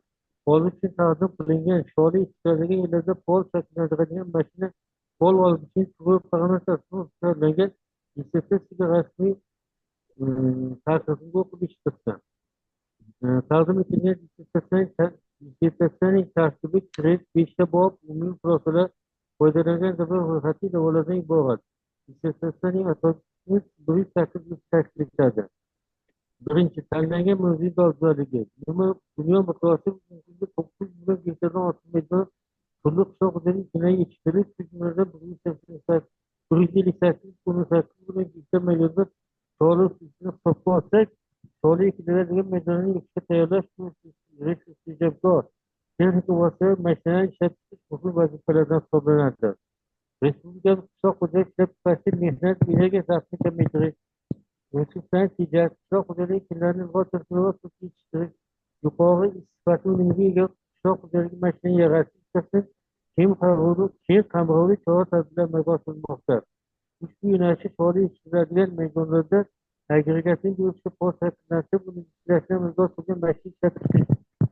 olish uchun taqdim qilingan. Sholiy iqtisodiyotga yillarda pol shakllantiradigan mashina pol olish uchun turli parametr asosida tayyorlangan dissertatsiyaga rasmiy tartibini o'qib eshittirdi. Taqdim etilgan dissertatsiyaning tarkibi kirik, 5 ta bob, umumiy xulosalar, foydalangan zabr ro'yxati davolardan iborat. Dissertatsiyaning asosiy 108 tashkil etadi. Birinchi, tanlangan mavzu dolzarbligi. Dunyo miqyosi bugungi 9 million gektardan ortiq maydon turli qishloq xo'jalik jinoiy yetishtirish, shu jumladan 158 million gektar maydonda chorva suvini hisobga olsak, chorva ekiladigan maydonlarni ekishga tayyorlash rejabkor texnika vosita mashinalar ishlab chiqish muhim vazifalardan hisoblanadi. Respublikamiz qishloq xo'jalik ishlab chiqarishda mehnat energiya sarfini kamaytirish, resurslarni tejash, qishloq xo'jaligi ekinlarini rivojlantirish va sut yetishtirish, yuqori sifat unumga ega qishloq xo'jaligi mashinalari yaratish yuzasidan keng qamrovli chora-tadbirlar amalga oshirilmoqda. Ushbu yo'nalishda chorva yetishtiriladigan maydonlarda agregatning yurishga pol shakllantirib, uni ishlashni amalga oshirgan mashina ishlab chiqish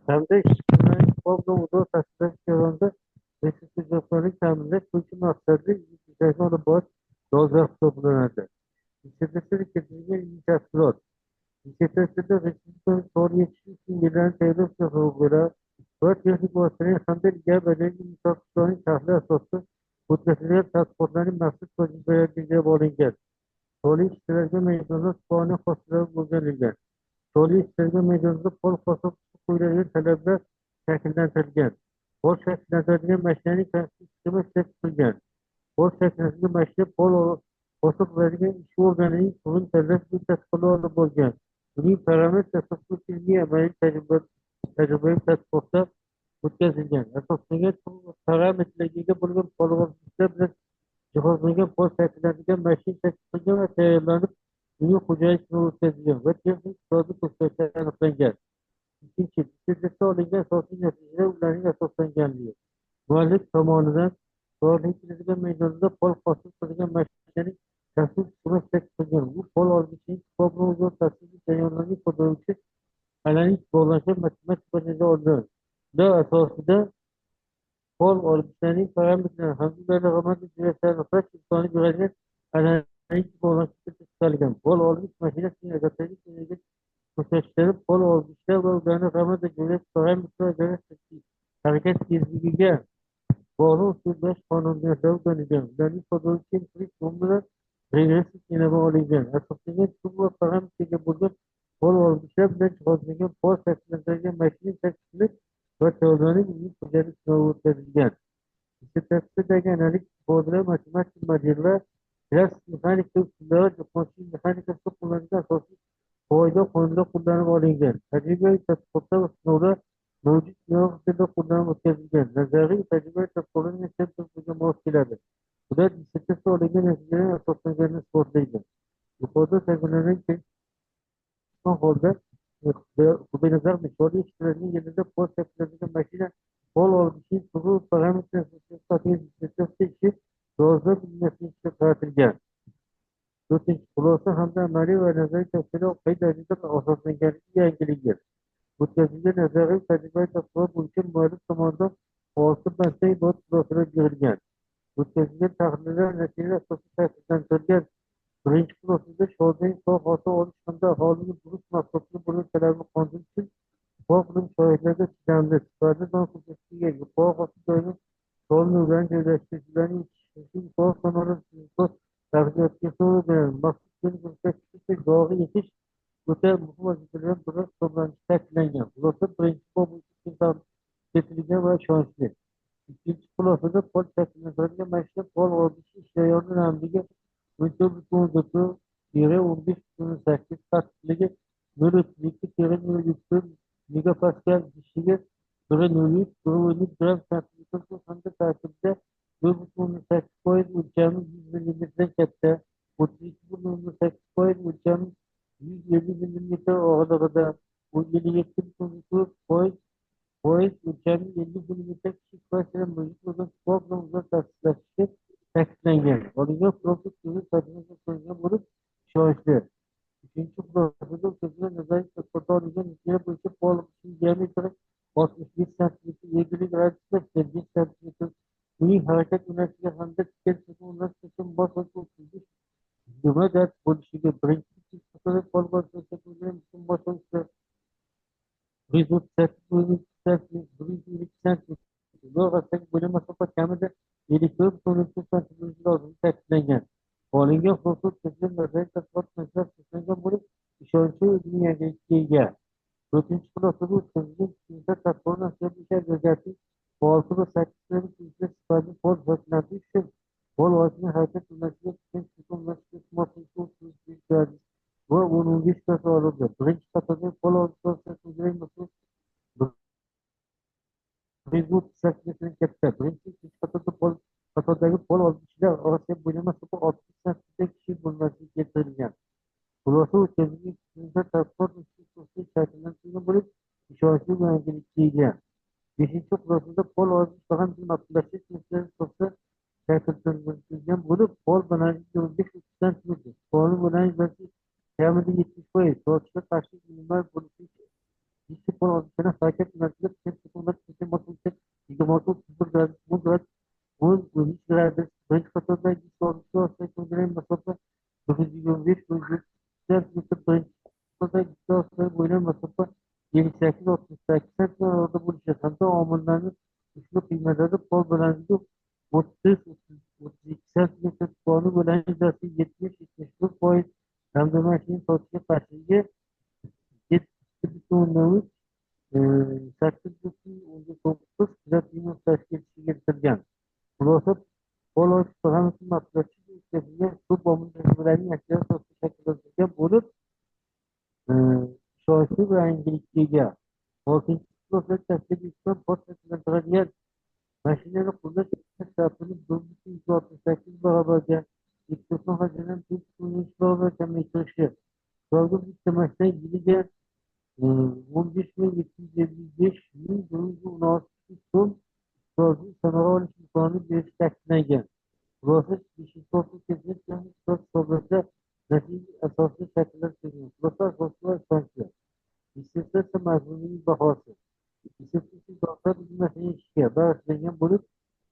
hamda ishchilarning hisob va o'rtoq tasdiqlash jarayonida resurslarni ta'minlash bo'yicha maqsadli ishlarni olib borish dolzarb hisoblanadi. Dissertatsiyada keltirilgan ilmiy tafsilot. Dissertatsiyada respublikamiz chorva yetishtirish uchun yerlarni tayyorlash texnologiyalar va texnik vositalar hamda ilgari bajarilgan infratuzilmaning tahlili asosida o'tkazilgan tadqiqotlarning maqsad vazifalari belgilab olingan. Chorva yetishtiriladigan maydonda suvosti xossasilar o'rganilgan. Chorva yetishtiriladigan maydonda pol hosil qo'yiladigan talablar shakllantirilgan. Pol shakllantiradigan mashinaning sxema ishlab chiqilgan. Pol shakllantiradigan mashina pol hosil qiladigan ish organining turini tanlash bo'yicha tadqiqotlar olib borgan. Uning parametr asosida ilmiy amaliy tajribaviy tadqiqotlar o'tkazilgan. Asoslangan parametrlarga ega bo'lgan polvonchiliklar bilan jihozlangan pol shakllantiradigan mashina taklif qilingan va tayyorlanib, uning xo'jalik sinovi o'tkazilgan va texnik iqtisodiy ko'rsatkichlar aniqlangan. Ikkinchi, dissertatsiya olingan asosiy natijalar ularning asoslanganligi. Muallif tomonidan chorva ekiladigan maydonda pol hosil qiladigan mashinaning tasvir sxemasi taklif qilingan. Bu pol olgichning hisobni o'zaro tasvirlash jarayonlarini ifodalovchi analitik bog'lanishlar matematik bazaga olinadi. Ular asosida pol olgichlarning parametrlari hamda ularni raqamli jumlalarni aniqlash imkoni beradigan analitik bog'lanishlar chiqarilgan. Pol olgich mashinasining adatdagi energiya ko'rsatkichlari pol olgichlar va ularni raqamli jumlalar parametrlari harakat tezligiga bog'liq usullash qonuniyatlari o'rganilgan. Ularning ifodalovchi empirik formula regressiv yana olingan. Asoslangan tub va parametrga bo'lgan pol olgichlar bilan jihozlangan pol shakllantiradigan mashina tashkili va tayyorlanib, uning xo'jalik sinovi o'tkazilgan. Dissertatsiyadagi analitik ifodalar, matematik modellar, klassik mexanika usullari, jahonchilik mexanikasida qo'llanilgan asosiy qoida qonunlar qo'llanib olingan. Tajribaviy tadqiqotlar va sinovlar mavjud texnikalarda qo'llanib o'tkazilgan. Nazariy tajribaviy tadqiqotlarning tempiga mos keladi. Ular dissertatsiya olingan natijalarga asoslanganini isbotlaydi. Yuqorida ta'kidlangan holda Xudoynazar chorva yetishtiriladigan yerlarda pol shakllantiradigan mashina pol olgichning turli parametr asosida dissertatsiya ishi dolzarb ilmiy qaratilgan. To'rtinchi, xulosa hamda amaliy va nazariy tavsiyalar qay darajada asoslanganligi yangiligi. O'tkazilgan nazariy tajribaviy tadqiqot bo'yicha muallif tomonidan 6 banddan iborat xulosalar berilgan. O'tkazilgan tahlillar natijalari asosida shakllantirilgan. Birinchi xulosada shodning sog' hosil olish hamda aholining durust mahsulotli bo'lgan talabini qondirish uchun ko'p shoirlarda chidamli, sifatli don ko'rsatkichga ega, yuqori hosil joyini chorva nurlarini joylashtirish, ularni yetishtirishni yuqori samarali tezkor taqdimotga so'ragan. Maxsus ko'rsatkichda joriy etish o'ta muhim vazifalardan biri hisoblanishi ta'kidlangan. Xulosa birinchi bob uchun ketilgan va ishonchli. Ikkinchi xulosada pol shakllantiradigan mashina pol olgichi ish jarayoni namligi 14,15,8 qattiqligi 0,2 megapascal zichligi 1,3 gram santimetr hamda tarkibida 0,8% o'lchami 100 mm dan katta, 32,8% o'lchami 150 mm og'irlig'ida, 57,4% o'lchami 50 mm kichik partiyalar mavjud bo'lgan suvoq bilan uzoq tasdiqlashi ta'kidlangan. Olingan xulosa turli tajribaga qo'yilgan bo'lib, ishonchli. Üçüncü profesör sözüne özellikle fotoğrafın nükleer boyutu pol için diametre 61 santimetre 7 gradusla 1 santimetre. Bu hareket yönetimi hem de tüketim üniversitesinin basın kursulmuş. Cuma ders polisiyle birinci fotoğraf pol basın sekreterin bütün basın Result sertifikasyon Loğasak bölüm masrafı kamida elektron so'rashga sarflanishi lozimligi ta'kidlangan. Olingan huquqiy tizim nazariy tadqiqot mas'uliyati tuzilgan bo'lib, ishonchli dunyoga ega. 4-klassda o'tkazilgan Twitter platformasi ish agregati 6 va 8 tuzilish sifatida pol vakillari uchun pol vositani harakat qilmasligiga tinch hukumat va 15 klass oladi. Birinchi qatorda pol vositasi Mevcut sertifikasının katta. Birinci katodagi pol oluvchilar orasida bo'linma supi 60 santimetre kishi bo'lmasi keltirilgan. Xulosa o'tkazilgan Twitter transport instituti shakllantirilgan bo'lib, ishonchli yangilikka ega. 5-xulosada pol olish va ham maqsadlash funksiyasi to'g'risida shakllantirilgan bo'lib, pol balandligi 25 santimetr. Polning balandligi kamida 70%. Sochga qarshi minimal bo'lishi disipol olishini harakat yo'naltirib, tez hukumat tizim boshqaruvchi 26 gradus 13 gradus birinchi qatordagi so'rishga ostida ko'ndirilgan masofa 925 birinchi qatordagi bo'ylab masofa 78-68 santimetr orada bo'lishi hamda omillarni ushbu qiymatlarda pol balandligi 30-32 santimetr, polni balandligi 70-71% hamda mashina sochga qarshiligi 7,3 8,9 kuzatuvni tashkil etilgan. Xulosa pol olish programmasi maqsadsiz o'tkazilgan sud omillarining aksariyat asosida shakllantirilgan bo'lib, ishonchli va yangilikka ega. 6-xulosa tashkil etilgan pol shakllantirilgan mashinani qo'llash tartibini 1,68 barobarga, eksport hajmidan 5,3 barobar kamaytirishi, yozgi bitta mashina yiliga 15.755.116 so'm iqtisodiy samara olish imkonini berish ta'kidlangan. Xulosa 5-to'rtni tezlikdan iqtisod hisoblashda natija asosida shakllantirilgan. Xulosa asosli va ishonchli. Dissertatsiya mazmunining bahosi. Dissertatsiya doktor bilimasining ishga bag'ishlangan bo'lib,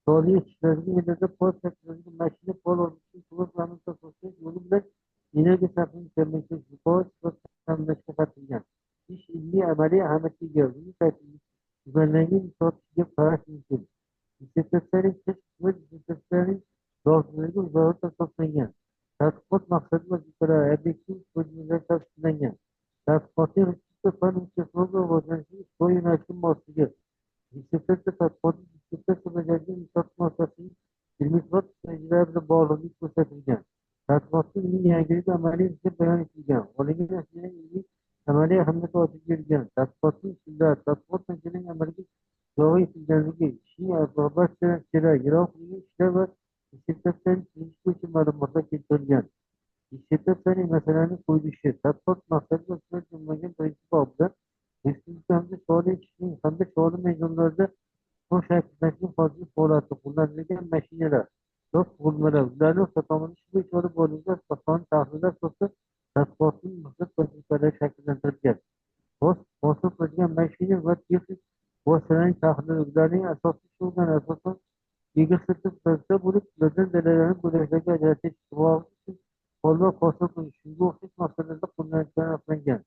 toliy yetishtirilgan yerlarda pol shakllantirilgan mashina pol olishni to'liq amalga oshirish yo'li bilan energiya sarfini kamaytirish, yuqori sifat ta'minlashga qaratilgan. İş ilmi ameliy ahamiyatga ega. Buning paytida tugallangan sotishiga qarash mumkin. Dissertatsiyaning test va dissertatsiyaning lozimligi uzoqda asoslangan. Tadqiqot maqsadi va vazifalari obyektiv ko'zlanmalar tavsiflangan. Tadqiqotning rutinda fan va texnologiya rivojlanishiga ushbu yo'nalishga mosligi. Dissertatsiya tadqiqotning dissertatsiya bajargan inson muassasasining ilmiy-isbot natijalari bilan bog'liqligi ko'rsatilgan. Tadqiqotning ilmiy yangiligi amaliy ishda bayon etilgan. Olingan natijalar ilmiy amaliy ahamiyati ochib berilgan. Tadqiqotning usullari, tadqiqot natijalarining amalga joriy etilganligi, ishning aprobatsiyadan kerak, yiroqligi ishlar va dissertatsiyaning tuzilishi bo'yicha ma'lumotlar keltirilgan. Dissertatsiyaning masalani qo'yilishi, tadqiqot maqsadi va usullar jumlagan birinchi bobda respublikamizda sholiy ishning hamda sholiy maydonlarda pol shakllanishning hozirgi holati, qo'llanilgan mashinalar, yo'q qurilmalar, ularni ruxsatnomalash bo'yicha olib borilgan soni tahlillar asosida tadqiqotning maqsad vazifalari shakllantirilgan. Hosil qilingan mashina va texnik vositalarning tahlili, ularning asosiy shug'uldan asosan egil sirti bo'lib, ulardan dalalarni bo'laklarga ajratish, sug'orish uchun pollar hosil qilish, shunga o'xshash maqsadlarda qo'llanilgani aniqlangan.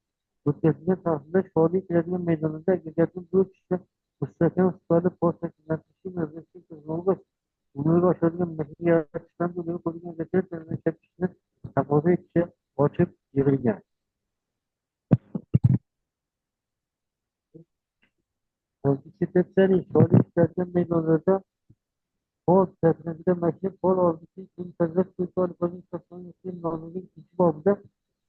O'tkazilgan tahlillar sholiy keladigan maydonlarda agregatni bo'lishiga mustahkam sifatli pol shakllantirishi nazarda tutilgan. Amalga oshirilgan mashina yaratishdan yo'lga qo'yilgan agregatlarni ishlab chiqishni taqozo etishi ochib yig'ilgan. Dissertatsiyaning sholiy ishlaydigan maydonlarda pol shakllantirilgan mashina pol olish uchun tanlash bo'yicha olib borilgan tasavvurli nomli ikkinchi bobida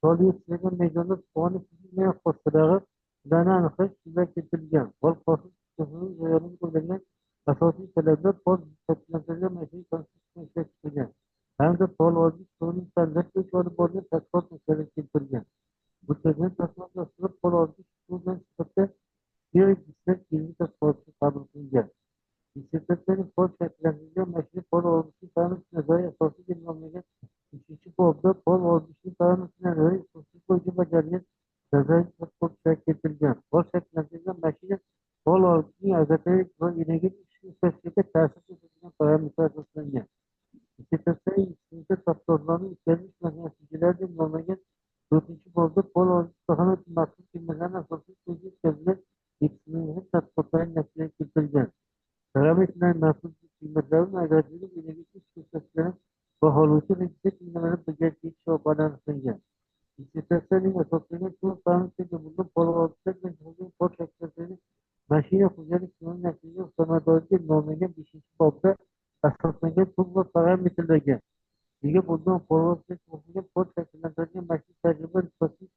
sholiy ishlaydigan maydonda polning fizik xossalari ularni aniqlash usullar keltirilgan. Pol hosil texnologiyalarga qo'yilgan asosiy talablar pol shakllantirilgan mashina konstruksiyasini ishlab chiqilgan hamda pol olish usulini tanlash bo'yicha olib borilgan tadqiqot masalalari keltirilgan. O'tkazilgan tadqiqot dasturida pol olish usuli bilan sifatda sferik dissert ilmiy tadqiqotga qabul qilingan. Dissertatsiyaning pol shakllantirilgan mashina pol olishni ta'minlash nazariy asosiy deb nomlangan 3-bobda pol olishni ta'minlash nazariy asosiy bo'yicha fotovoltaik va energetik infrastrukturga ta'sir ko'rsatadigan parametrlar toplangan. Dissertatsiyaning ikkinchi tafsilotlarini o'tkazish natijalari deb nomlangan 4-bobda pol olish sohani maxsus qiymatlarni asosiy bo'yicha o'tkazilgan eksperimental tadqiqotlarning natijalari keltirilgan. Parametrlar maxsus qiymatlarini ajratib energetik ko'rsatkichlarni baholovchi natija tizimlarini birgalikda yechish orqali aniqlangan. Dissertatsiyaning asoslangan to'rt parametrga bundan pol olishlar bilan pol shakllantirilgan mashina xo'jalik tizimining natijasi samaradorligi nomlangan 5-bobda asoslangan turli parametrlarga ega bo'lgan polvonga to'g'rilgan pol shakllantirilgan mashina tajriba nisbatiy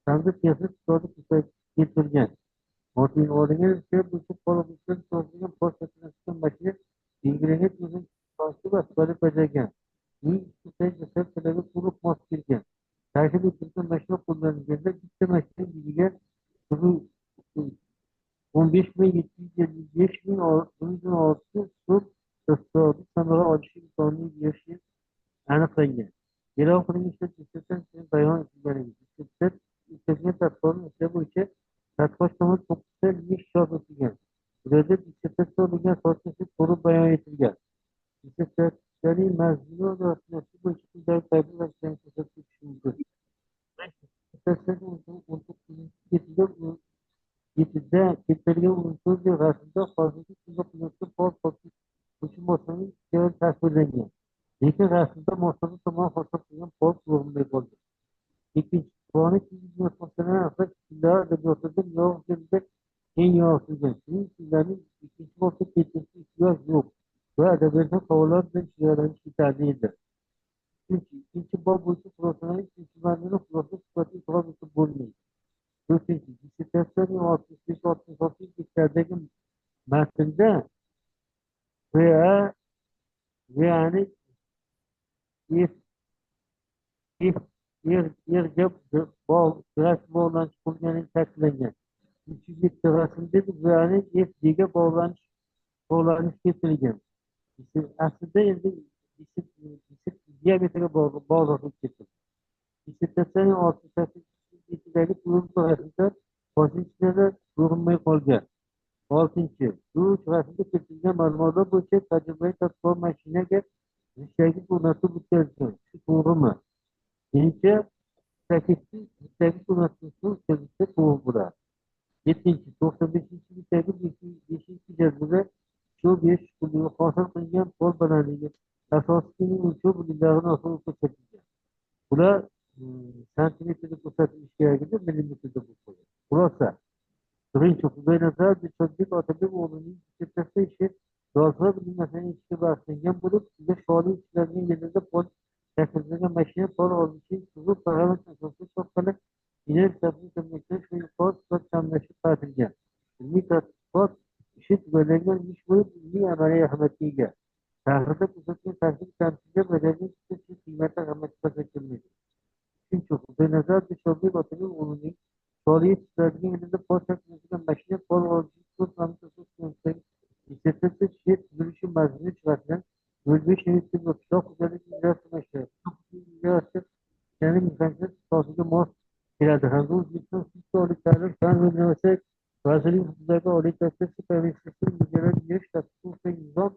hamda texnik iqtisodiy keltirilgan. Model olingan bo'yicha polvonga to'g'rilgan pol shakllantirilgan mashina belgilangan tizim va sifatli bajargan. Uning iqtisodiy talabga to'liq mos kelgan. Tashkil etilgan mashina qo'llanilganda bitta mashina yuziga 15,755,600 so'm iqtisodiy samara olish imkonini berishi aniqlangan. E'lon qilingan dissertatsiya bayon etilganicha, o'tkazilgan tadqiqotlar bo'yicha tadqiqot tomonidan 9 ish chop etilgan. Ularda dissertatsiya olingan asosiysi to'liq bayon etilgan. Dissertatsiyaning mazmuni va rasmiyati bo'yicha quyidagi tabiiy ko'rsatib mumkin. Yetida keltirilgan 19 rasmda hozirgi kunda qilinayotgan pol moslaning teori tasvirlangan. Lekin rasmda moslama tomon hosil qilgan pol ko'rinmay qoldi. Ikkinchi qonun moslalarni aniqlash tillar adabiyotida yog'ochda keng yoritilgan. Shuning ularning ikkinchi bobda keltirishga ehtiyoj yo'q va adabiyotda faollar bilan chegaralanish yetarli edi. İkinci bob bo'yicha xulosalarning ikkinchi matnini xulosa sifatida e'tirof etib bo'lmaydi. To'rtinchi, dissertatsiyaning 65-66 hektardagi matnda VA'ni erga bog'lanish bo'lgani ta'kidlangan. 307 rasmda VA'ni FDga bog'lanish keltirilgan. Aslida endi diametrga bog'liqlik ketildi. Dissertatsiyaning 68-dagi rasmda pozitsiyalar ko'rinmay qolgan. 6. Bu rasmda keltirilgan ma'lumotlar bo'yicha tajribaviy tadqiqot mashinaga g'ishtdagi o'rnatib o'tkazilgan. Shu to'g'rimi? Menimcha, g'ishtdagi o'rnatishni o'tkazishda to'g'ri bo'ladi. 7. 95-bitdagi 5-jazmada shu 5 pulni hosil qilingan pol balandligi asosiy o'lchov bo'limlarini asosiy ko'rsatilgan. Bular santimetrda ko'rsatilishi kerak edi, millimetrda bo'lgan. Xulosa. Birinchi Xudoynazarov Dilshodbek Otabek o'g'lining dissertatsiya ishi yozma bilimlarni ishga bag'ishlangan bo'lib, unda sholiy ishlangan yerlarda pol shakllangan mashina pol olishi tuzuk parametr asosida orqali energiyasini kamaytirish va yuqori sifat ta'minlashga qaratilgan. Ilmiy tadqiqot ishi tugalangan ish bo'lib, ilmiy amaliy ahamiyatga ega. Taqdirda ko'rsatilgan tartib tamsilga bajarilgan qiymatli ahamiyat ko'rsatilmaydi. Uchinchi, Xudoynazarov Dilshodbek Otabek o'g'lining sholiy ishlangan yerlarda pol shakllangan mashina pol olishi tuzuk parametr asosida dissertatsiya ishi tuzilishi mazmuni jihatidan 05 va qishloq xo'jaligi ijrosi mashlari sohasiga mos keladi hamda O'zbekiston xususiy oliy ta'lim fan va universitet vazirligi hududidagi oliy ta'lim komissiyasining mijozlar berish dasturida nizom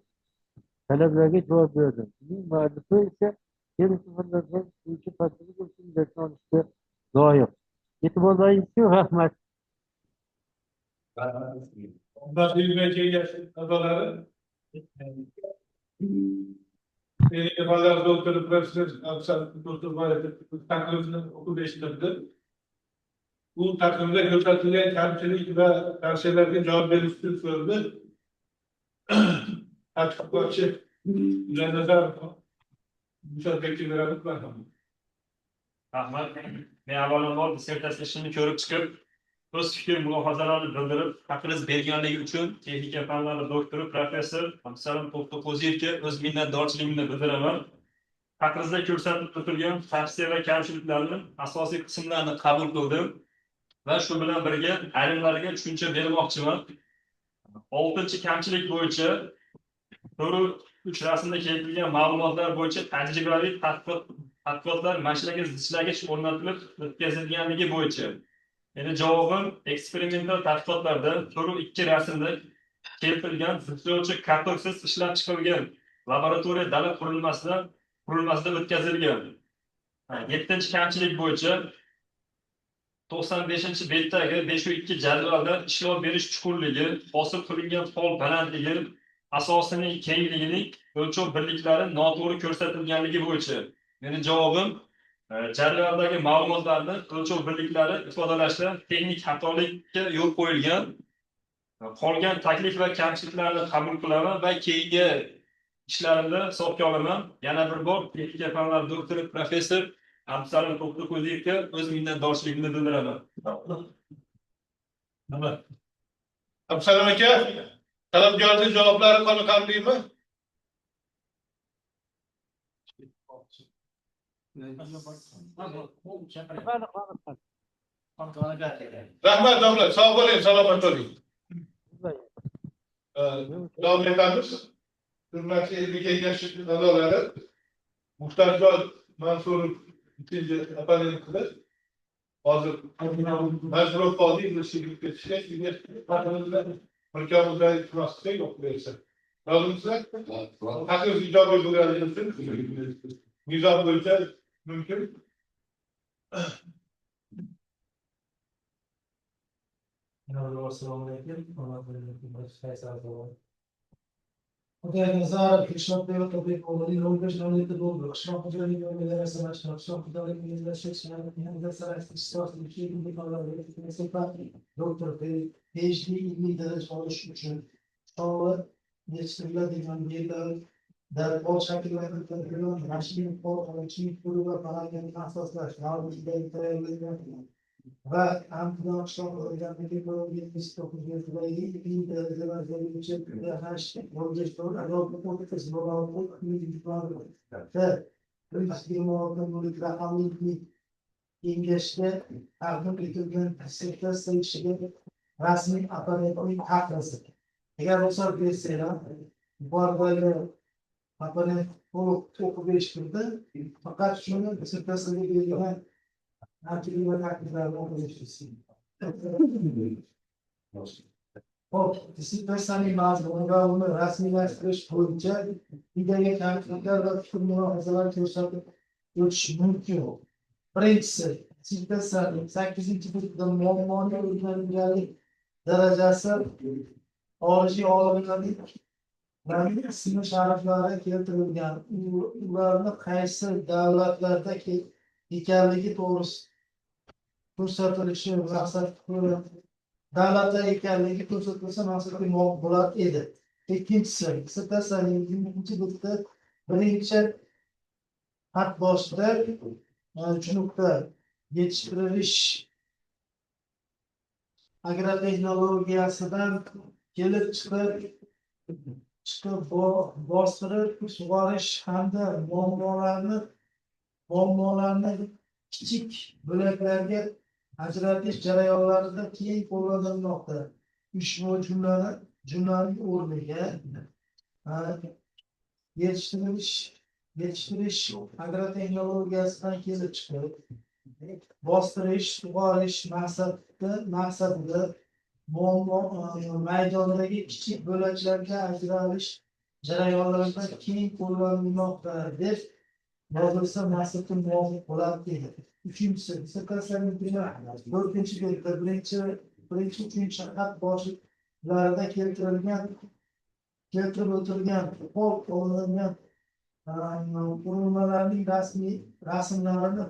talablariga javob beradi. Uning muallifi esa texnik fanlar bo'yicha tadqiqot uchun olishga loyiq. E'tiborlaringiz uchun rahmat. Evaluar doktoru profesör doktor taklifini okul eshittirdi. Bu takvimda ko'rsatilgan kamchilik va tavsiyalarga javob berish uchun so'rdi. Tadqiqotchi Dilshodbek Dilshodbekka beramiz. Rahmat. Men avvalambor dissertatsiya ishini ko'rib chiqib, o'z fikr mulohazalarini bildirib, haqingiz berganligi uchun texnika fanlari doktori professor Abdusalam To'xtaqo'ziyevga o'z minnatdorchiligimni bildiraman. Haqingizda ko'rsatib o'tilgan tavsiya va kamchiliklarning asosiy qismlarini qabul qildim va shu bilan birga ayrimlarga tushuncha bermoqchiman. 6-chi kamchilik bo'yicha 3 rasmda keltirilgan ma'lumotlar bo'yicha tajribaviy tadqiqotlar mashinaga zichlagich o'rnatilib o'tkazilganligi bo'yicha Meni javobim eksperimental tadqiqotlarda ko'rib ikki rasmda keltirilgan zichlovchi kartoksiz ishlab chiqilgan laboratoriya dala qurilmasida o'tkazilgan. 7-chi kamchilik bo'yicha 95-chi betdagi 502 jadvalda ishlov berish chuqurligi, hosil qilingan fol balandligi, asosining kengligining o'lchov birliklari noto'g'ri ko'rsatilganligi bo'yicha. Meni javobim jadvaldagi ma'lumotlarni o'lchov birliklari ifodalashda texnik xatolikka yo'l qo'yilgan. Qolgan taklif va kamchiliklarni qabul qilaman va keyingi ishlarimda hisobga olaman. Yana bir bor texnika fanlari doktori professor Abdusalim To'xtako'ziyevga o'z minnatdorchiligimni bildiraman. Abdusalim aka, talabgorning javoblari qoniqarlimi? Rahmat davlat, sog' bo'ling, salomat bo'ling. Davom etamiz. Hurmatli ilmiy kengash a'zolari, Muxtarjon Mansurov ikkinchi apparat qilib, hozir majbur qoldik, ishga ketishga, mirkamizda iltimosga yo'q bersa. Rozimisiz? Haqiqiy ijobiy bo'lganligi uchun nizom bo'yicha mumkin. Assalomu alaykum. Xudoga nazar, qishloq devotobek o'g'lining ro'yxatga olinadi bo'ldi. Qishloq xo'jaligi oilalari asalashtirib, qishloq xo'jaligi doktor PhD ilmiy daraja olish uchun shogird yetishtiriladigan yerlar darhol shakllantirilgan rasmiy qonunchilik turi va paragrafni asoslash mavzuida tayyorlangan va Andijon qishloq xo'jaligi bo'limi 79-yildagi ilmiy darajalarga kengashga taqdim etilgan dissertatsiya ishiga rasmiy apparatning haqisi. Agar ruxsat bersanglar, yuqoridagi apparat to'liq o'qib berishdi. Faqat shuni dissertatsiyaga berilgan tartibli va takliflarni o'qib berishdi. Hop, dissertatsiyaning mazmuni va uni rasmiylashtirish bo'yicha quyidagi kamchiliklar va fikr-mulohazalar ko'rsatib o'tish mumkin. Birinchisi, dissertatsiyaning 8-betda muammoning o'rganilganlik darajasi xorijiy olimlarning ismi shariflari keltirilgan. Ularni qaysi davlatlarda ekanligi to'g'risida ko'rsatilishi maqsad davlatlar ekanligi ko'rsatilsa maqsadga muvofiq bo'lar edi. Ikkinchisi, dissertatsiyaning 20-betda birinchi xat boshida junubda yetishtirilish agrotexnologiyasidan kelib chiqib bostirib sug'orish hamda muammolarni kichik bo'laklarga ajratish jarayonlarida keng qo'llanilmoqda. Ushbu jumlaning o'rniga yetishtirish agrotexnologiyasidan kelib chiqib bostirish, sug'orish maqsadida maydondagi kichik bo'laklarga ajralish jarayonlarida keng qo'llanilmoqda deb yozilsa maqsadga muvofiq bo'lar edi. Uchinchisi, dissertatsiyaning 4-betda birinchi, uchinchi xat boshlarida keltirib o'tilgan qo'l qo'llangan qurilmalarning rasmlarini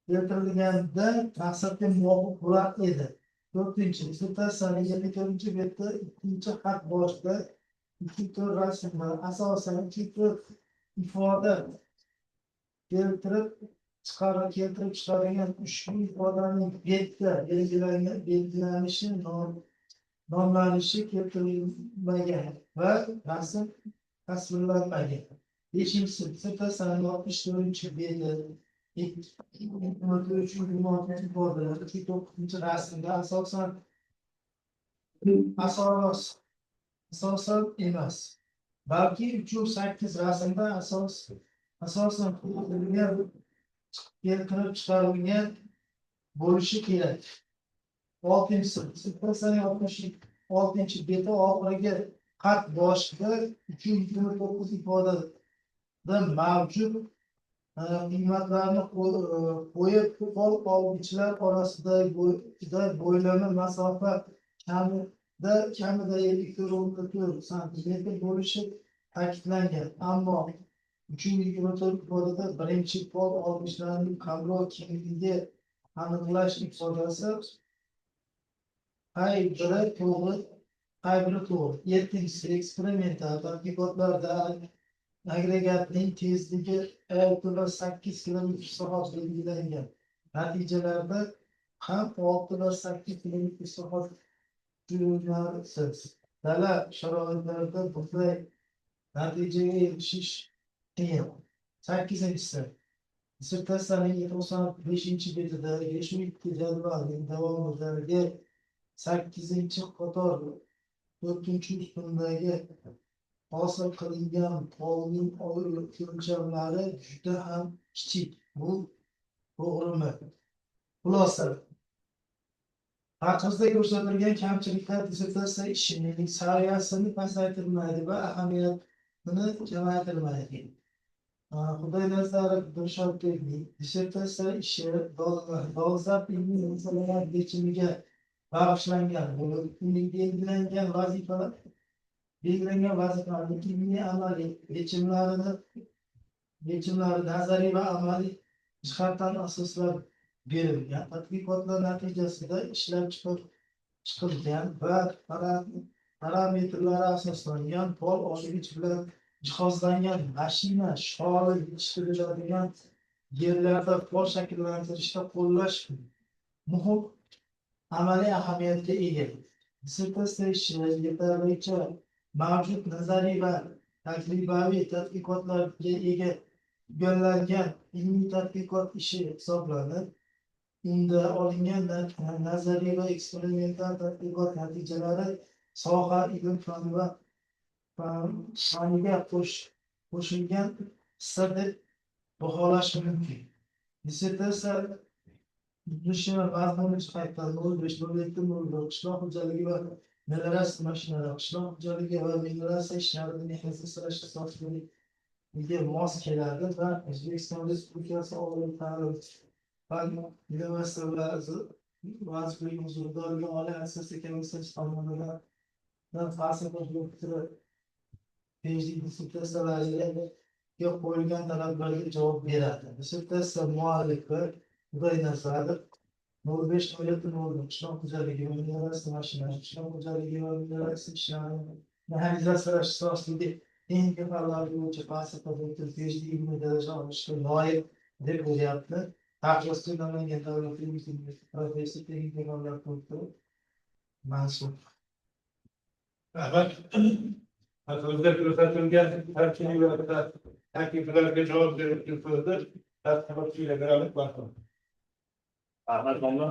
keltirilganda maqsadga muvofiq bo'lar edi. 4-chi, dissertatsiyaning 24-betda ikkinchi xat boshida ikki tur rasmlar, asosan ikki tur ifoda keltirib chiqarilgan ushbu ifodaning betda belgilanishi, nomlanishi keltirilmagan va rasm tasvirlanmagan. 5-chi, dissertatsiyaning 64-beti 9 rasmda asosan emas, balki 308 rasmda asosan keltirib chiqarilgan bo'lishi kerak. 6-si, dissertatsiyaning 66-beti oxirgi xat boshida 229 ifodada mavjud qiymatlarni qo'yib, qo'l oluvchilar orasidagi bo'ylama masofa kamida 2,4 santimetr bo'lishi ta'kidlangan. Ammo 324 ifodada birinchi qo'l oluvchilarning qamrov kengligi aniqlash ifodasi qay biri to'g'ri, qay biri to'g'ri. 7-si, eksperimental tadqiqotlarda agregatning tezligi 6,8 km/soat belgilangan. Natijalarda ham 6,8 km/soat jo'narsiz. Dala sharoitlarida bunday natijaga erishish qiyin. 8-si, dissertatsiyaning 95-betida reshmik jadvalning davomidagi 8-qator 4-ustundagi hosil qilingan polning o'lchamlari juda ham kichik. Bu to'g'rimi? Xulosa. Haqimizda ko'rsatilgan kamchiliklar dissertatsiya ishining saviyasini pasaytirmaydi va ahamiyatini kamaytirmaydi. Xudoy nazari Dilshodbekning dissertatsiya ishi dolzarb ilmiy masalalar yechimiga bag'ishlangan bo'lib, uning belgilangan vazifalarni ilmiy amaliy yechimlari nazariy va amaliy jihatdan asoslab berilgan. Tadqiqotlar natijasida ishlab chiqilgan va parametrlari asoslangan pol olgich bilan jihozlangan mashina sholi yetishtiriladigan yerlarda pol shakllantirishda qo'llash muhim amaliy ahamiyatga ega. Dissertatsiya ishi yetarlicha mavjud nazariy va tajribaviy tadqiqotlarga egallangan ilmiy tadqiqot ishi hisoblanib, unda olingan nazariy va eksperimental tadqiqot natijalari soha ilm faniga qo'shilgan hissa deb baholash mumkin. Dissertatsiya tuzilishi va mazmuni jihatdan 05.02.04 qishloq xo'jaligi va melioratsiya mashinalari, qishloq xo'jaligi va melioratsiya ishlarini mehnatga sirash sohasiga mos keladi va O'zbekiston Respublikasi oliy ta'lim vazirligi huzuridagi oliy asosiy komissiyasi tomonidan falsafa doktori PhD dissertatsiyalariga qo'yilgan talablarga javob beradi. Dissertatsiya muallifi Xudoy Nazarov 05.02.04 qishloq xo'jaligi va melioratsiya mashinalari, qishloq xo'jaligi va melioratsiya ishlarini mexanizatsiyalash sohasidagi texnika fanlari bo'yicha falsafa doktori PhD ilmiy daraja olishga loyiq deb bo'lyapti. Taqdirda Namangan davlat universiteti professor texnika fanlari doktori Mansur. Rahmat. Haqimizda ko'rsatilgan takliflarga javob berishni so'zda tadqiqotchilarga rahmat. Rahmat domla.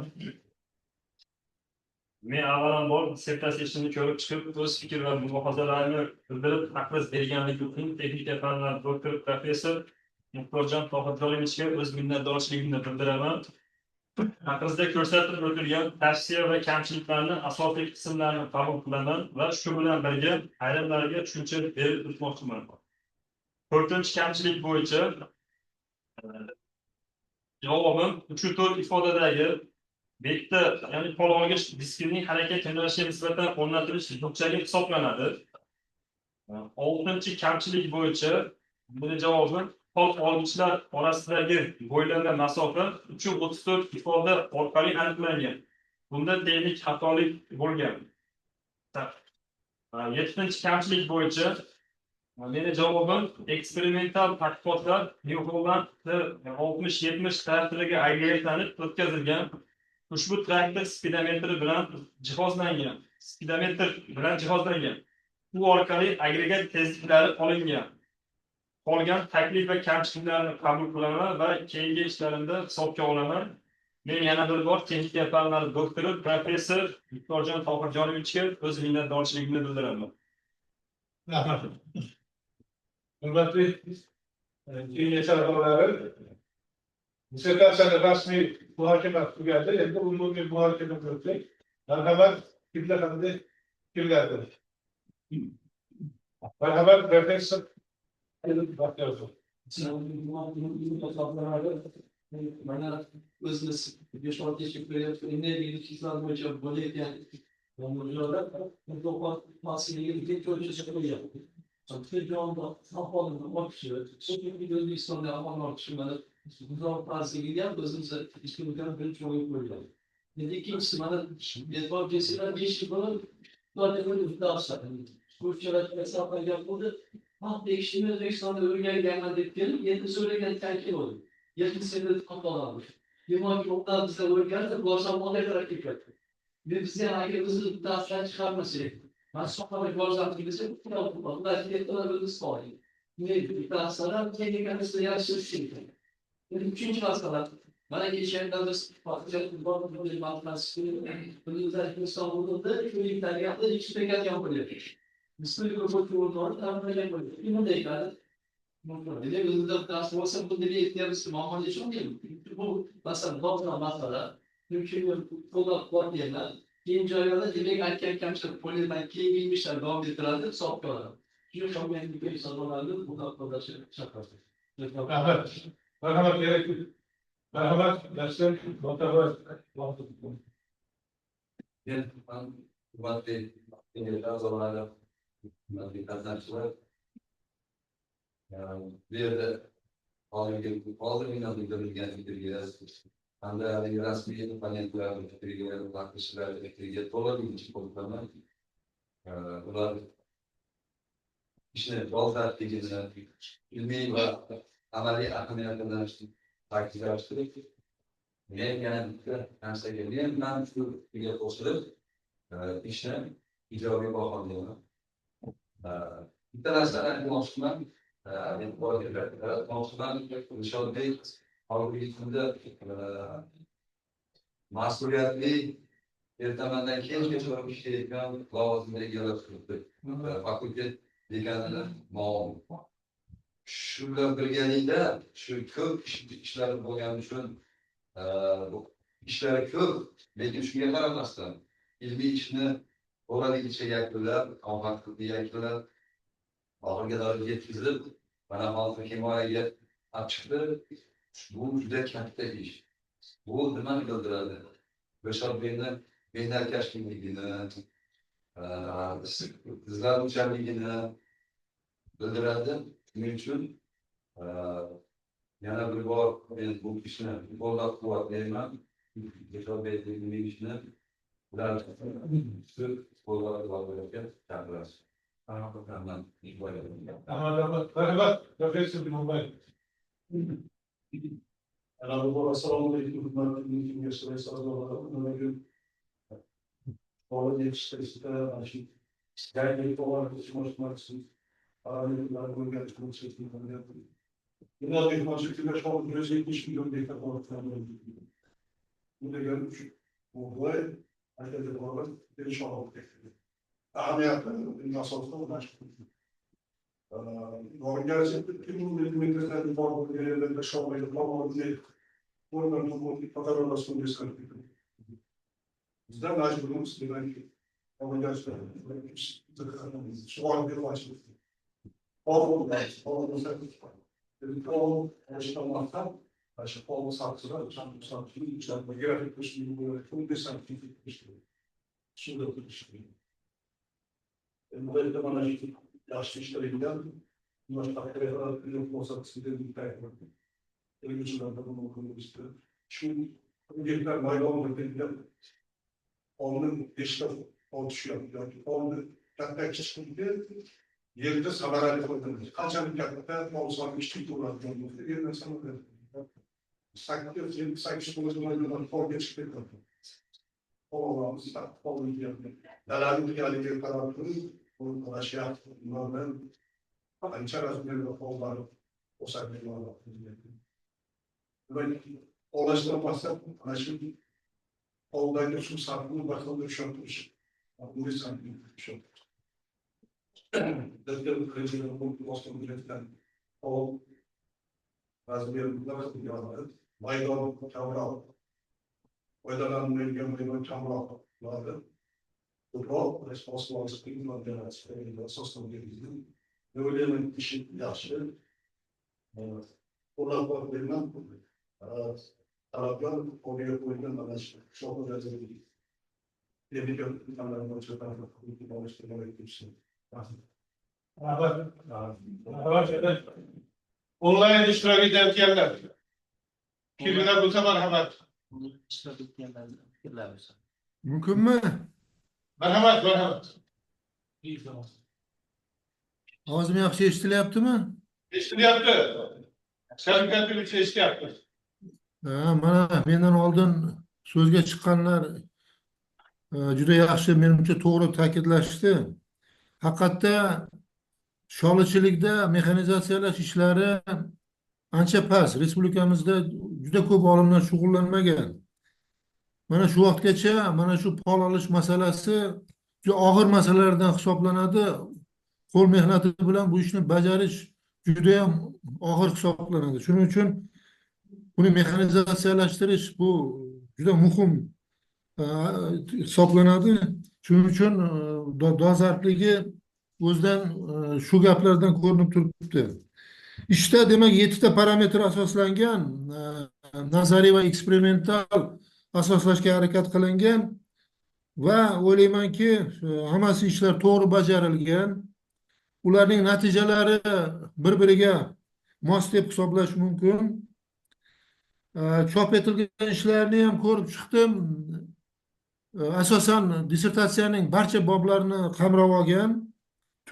Men avvalambor dissertatsiya ishini ko'rib chiqib, o'z fikr va mulohazalarimni bildirib, haqimiz berganligi uchun texnika fanlari doktori professor Muxtorjon Tohirjonovichga o'z minnatdorchiligimni bildiraman. Haqimizda ko'rsatib o'tilgan tavsiya va kamchiliklarni asosiy qismlarini qabul qilaman va shu bilan birga ayrimlariga tushuncha berib o'tmoqchiman. 4-kamchilik bo'yicha javobim 3-4 ifodadagi bekda, ya'ni pol olgich diskining harakat yo'nalishiga nisbatan o'rnatilish burchagi hisoblanadi. 6-kamchilik bo'yicha buni javobim pol olgichlar orasidagi bo'ylama masofa 3,34 ifoda orqali aniqlangan. Bunda texnik xatolik bo'lgan. 7-kamchilik bo'yicha meni javobim eksperimental tadqiqotlar New-Holland 60-70 traktoriga agregatlanib o'tkazilgan. Ushbu traktor speedometri bilan jihozlangan. Bu orqali agregat tezliklari olingan. Qolgan taklif va kamchiliklarni qabul qilaman va keyingi ishlarimda hisobga olaman. Men yana bir bor texnika fanlari doktori professor Muxtorjon Tohirjonovichga o'z minnatdorchiligimni bildiraman. Rahmat. Hurmatli kengash a'zolari, Dissertasyonu rasmi muhakeme geldi. Hem de umumi muhakeme görecek. Merhamet kimler hanımefendi kimlerdir? Merhamet refleksif bakıyoruz. Mana o'zimiz yoshlar teşekkür ediyoruz. Energiya tizimli bo'yicha bo'layotgan murojaatlar mutlaqo mas'uliyatga ko'chish qo'yyapti. Chunki ahvolini ortishi, O'zbekistonda aholi ortishi mana uzoq farzligiga o'zimiz ishlayotgan birinchi o'yin qo'yiladi. Endi ikkinchisi mana e'tibor bersanglar 5 yil bo'lib ko'pchilik bo'ldi. Halk ishini O'zbekistonda o'rganganman deb kelib, endi so'ragan taklif bo'ldi. 7 sene kapalı. Liman yolda bize uygardı, bu akşam ona kadar dikkat. Ve bize ayrımızı dersler çıkarmasıydı. Ben sonra bir bazen bize bu kadar okumadım. Belki de kadar ısmarlayın. Ne bir daha sonra kendi kendisine yaşarsın. Ve üçüncü hastalar. Bana geçen de bakacak bir bazı bir matematik bunu özellikle İstanbul'da şöyle bir tane yaptı. İki teker yapılıyor. Müslüman bir bakıyordu orada. Tam böyle yapılıyor. Bir de ikade. Dile hızlı transformasyon bu dili ihtiyacı mamali çok değil. Bu mesela doğrudan masada mümkün kola kuat yerine ikinci aylarda dile erken kamçı poliden kiye bilmişler devam ettirenler sohbetler. Çünkü çok önemli bir insanlarla bu noktada şakası. Merhamet gerekli. Merhamet dersen muhtemelen Ben madde daha zamanlarda madde kazançlar bir yerde bazı inanılmaz bilgiler hamda rasmi paneller bilgiler bakışlar bilgiler olabildiğince konuşmalar bunlar işte bazı bilgiler ilmi ve ameli ahamiyetinden takipçiler yani kanser geliyor ben şu bilgi oluşturup işte icabi bakanlığına bir taraftan konuşmam yani bu arada konuşmam Nişan Bey Avrupa'da masumiyetli ertemenden keşke çok bir şey yapmayan lavazımda yaratıldı. Fakülte dekanı malum. Şurada birgeliğinde şu köp işler boyan üçün bu işler köp lekin şunga qaramasdan ilmiy ishni o'raligicha yakunlab, omadli yakunlab, oxirgi darajaga yetkazib, mana hozir himoyaga olib chiqdi. Bu juda katta ish. Bu nimani bildiradi? Beshorbekni mehnatkashligini, izlanuvchanligini bildiradi. Shuning uchun yana bir bor men bu ishni qo'llab-quvvatlayman. Beshorbekning ishini ular qo'llab-quvvatlashga chaqiramiz. merhamet refleksif bir muhabbet. Assalamualaikum warahmatullahi wabarakatuh. Olha, está acho que falar dos meus marcos a nível de conceito e nós temos que ter só um projeto que não tem que acontecer. Bu da görmüş. Bu olay ayrıca olarak bir şey oldu. Ahamiyatı nasıl olsa ulaştı. Gerçekten tüm metreden farklı yerlerde şahane kalmadı. Oradan bu kadar olasılığı diskartı. Bizden mecburumuz demek ama gerçekten şu an bir başlık. Olmadı. O yaşamaktan aşık olma saksılar, sanki içlerinde grafik kısmı bu desantif kısmı. Şurada kısmı. Böyle de bana yaşlı işlerinden başka bir olsa kısmı bir tane. Televizyonlarda bunu okumak istiyorum. Şu öncekler maydanozda dediler. Onun işte oluşuyor. Yani onun hatta çıkınca yerinde samarayla koydunuz. Kaçan hatta olsan işçi kullanıyorsunuz. Yerine samarayla. Sanki kullanılan forma çıkıyor. Olamaz. Olmuyor yani. Dalalın geldiği kararını bu aşağı normal ançarasında olmalı. O sayede olmalı. Böyle ulaştıramazsak aşırı olayda şu sarkını bakalım düşürmüş. Bu sanki düşürmüş. Devlet kredileri bu Osmanlı ülkeden o bazı bir bakım yapmadı. maydon kamroq, foydalanmaydigan maydon kamroq bo'ladi. Ko'proq responsiblelik asoslangan. O'ylayman ishi yaxshi. Qo'llab-quvvatlayman. Talablar qo'lga qo'yilgan mana shu sohalardagi texnika fanlarni Onlayn ishtirok etayotganlar. Fikrlar bo'lsa marhamat. Mumkinmi? Marhamat, marhamat. Ovozim yaxshi eshitilyaptimi? Eshitilyapti. Shavkat eshityapti. Mana mendan oldin so'zga chiqqanlar juda yaxshi, menimcha to'g'ri ta'kidlashdi. Haqiqatda sholichilikda mexanizatsiyalash ishlari ancha past. Respublikamizda juda ko'p olimlar shug'ullanmagan. Mana shu vaqtgacha mana shu pol olish masalasi juda og'ir masalalardan hisoblanadi. Qo'l mehnati bilan bu ishni bajarish juda ham og'ir hisoblanadi. Shuning uchun buni mexanizatsiyalashtirish bu juda muhim hisoblanadi. Shuning uchun dolzarbligi o'zidan shu gaplardan ko'rinib turibdi. Ishda demak 7 ta parametr asoslangan, nazariy va eksperimental asoslashga harakat qilingan va o'ylaymanki hammasi ishlar to'g'ri bajarilgan. Ularning natijalari bir-biriga mos deb hisoblash mumkin. Chop etilgan ishlarni ham ko'rib chiqdim. Asosan dissertatsiyaning barcha boblarini qamrab olgan.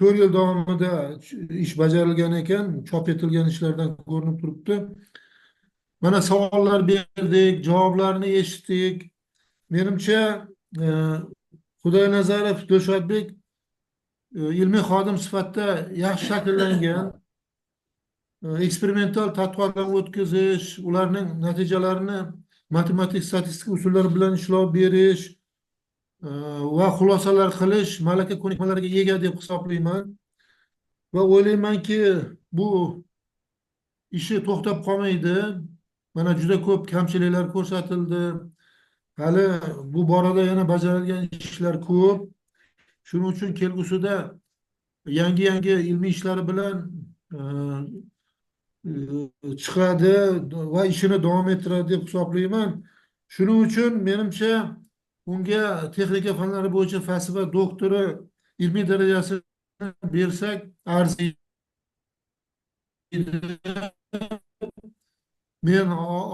4 yil davomida ish bajarilgan ekan, chop etilgan ishlardan ko'rinib turibdi. Mana savollar berdik, javoblarni eshitdik. Menimcha Xudoynazarov Dilshodbek ilmiy xodim sifatida yaxshi shakllangan. Eksperimental tadqiqotlarni o'tkazish, ularning natijalarini matematik statistika usullari bilan ishlov berish va xulosalar qilish malaka ko'nikmalariga ega deb hisoblayman. Va o'ylaymanki, bu ishi to'xtab qolmaydi. Mana juda ko'p kamchiliklar ko'rsatildi. Hali bu borada yana bajarilgan ishlar ko'p. Shuning uchun kelgusida yangi ilmiy ishlari bilan chiqadi va ishini davom ettiradi deb hisoblayman. Shuning uchun menimcha unga texnika fanlari bo'yicha falsafa doktori ilmiy darajasini bersak arziydi. Men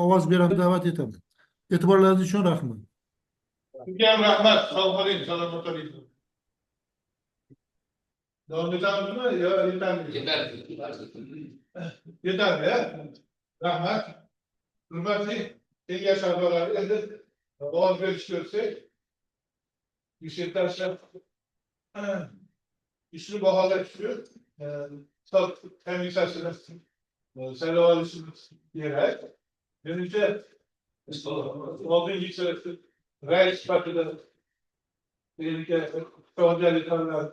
ovoz beraman, da'vat etaman. E'tiborlaringiz uchun rahmat. Sizga ham rahmat. Sog' bo'ling, salomat bo'ling. Davom etamizmi yo yetarli? Yetarli, ya? Rahmat. Hurmatli kengash a'zolari, endi ovoz berishga o'tsak, dissertatsiya ishni baholash uchun hisob komissiyasini saylab olishimiz kerak. Menimcha oldingi rais sifatida iqtisodiyot fanlari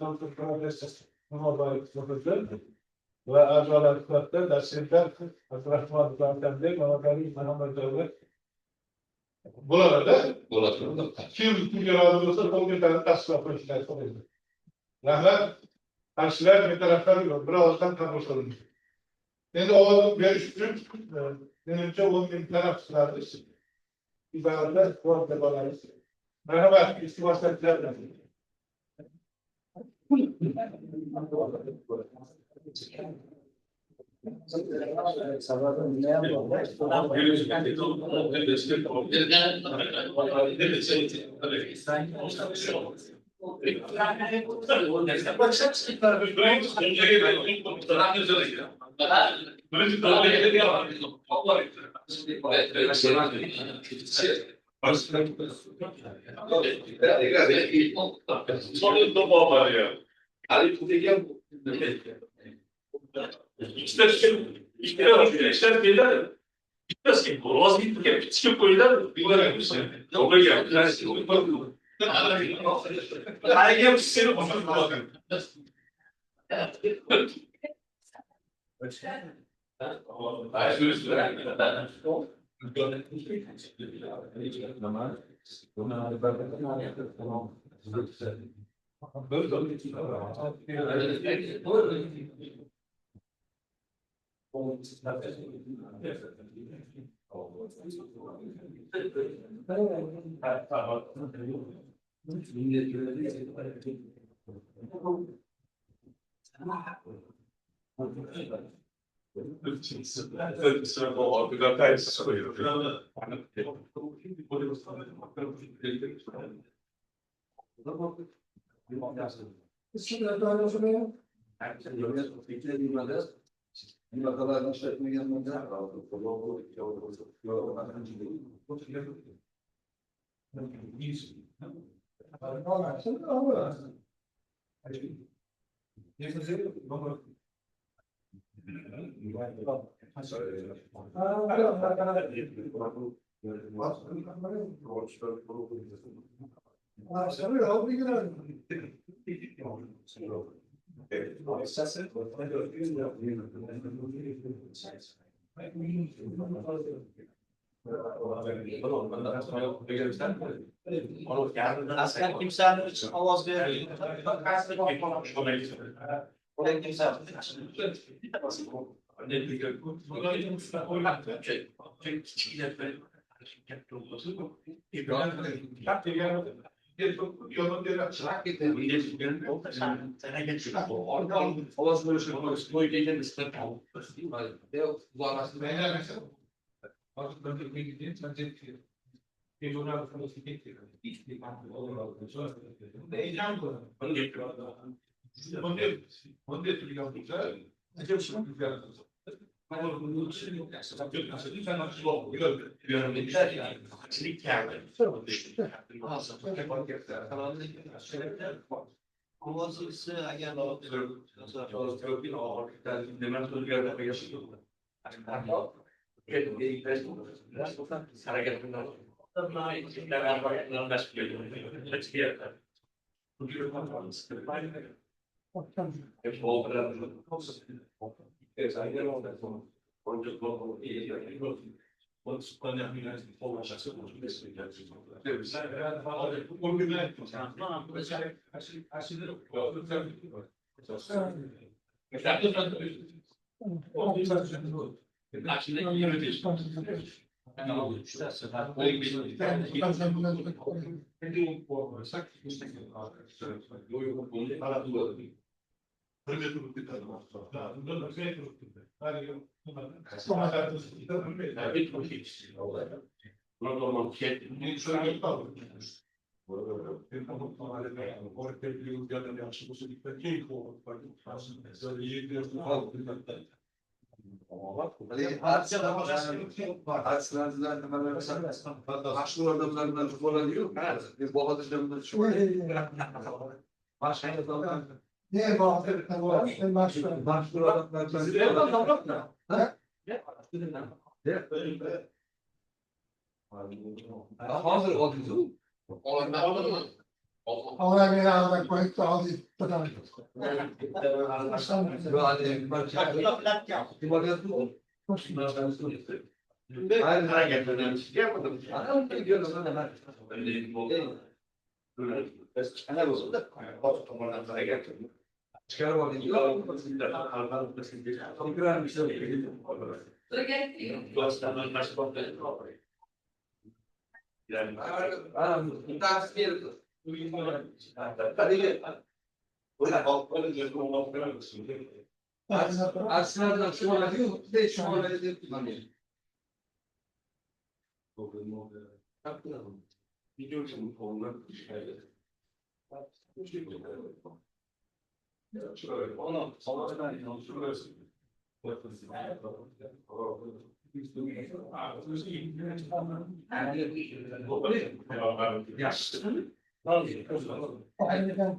va a'zolar sifatida dotsentlar Abdurahmon Abdulhamidbek, Muhammadjo'li bo'ladi. Kim kimga rozi bo'lsa, qo'lga tasdiqlab qo'yishlar kerak. Rahmat. Qarshilar bir tarafdan birozdan qabul qilindi. Endi ovoz berish uchun menimcha 10 ming tanaffuslarimiz iboratda javob deb olamiz. Marhamat, istiqbolchilar. Şimdi böyle şuraya. Şimdi alırız. Aslan kimsenin için avaz vermiyor. Oraya kimse Kovası agar ne bağlı var? En Hazır oldu. Ona beni almak koyup da alayım. Aslında şu an diyor, de şu an öyle kullanıyor. Biliyorsun onlar ona sonra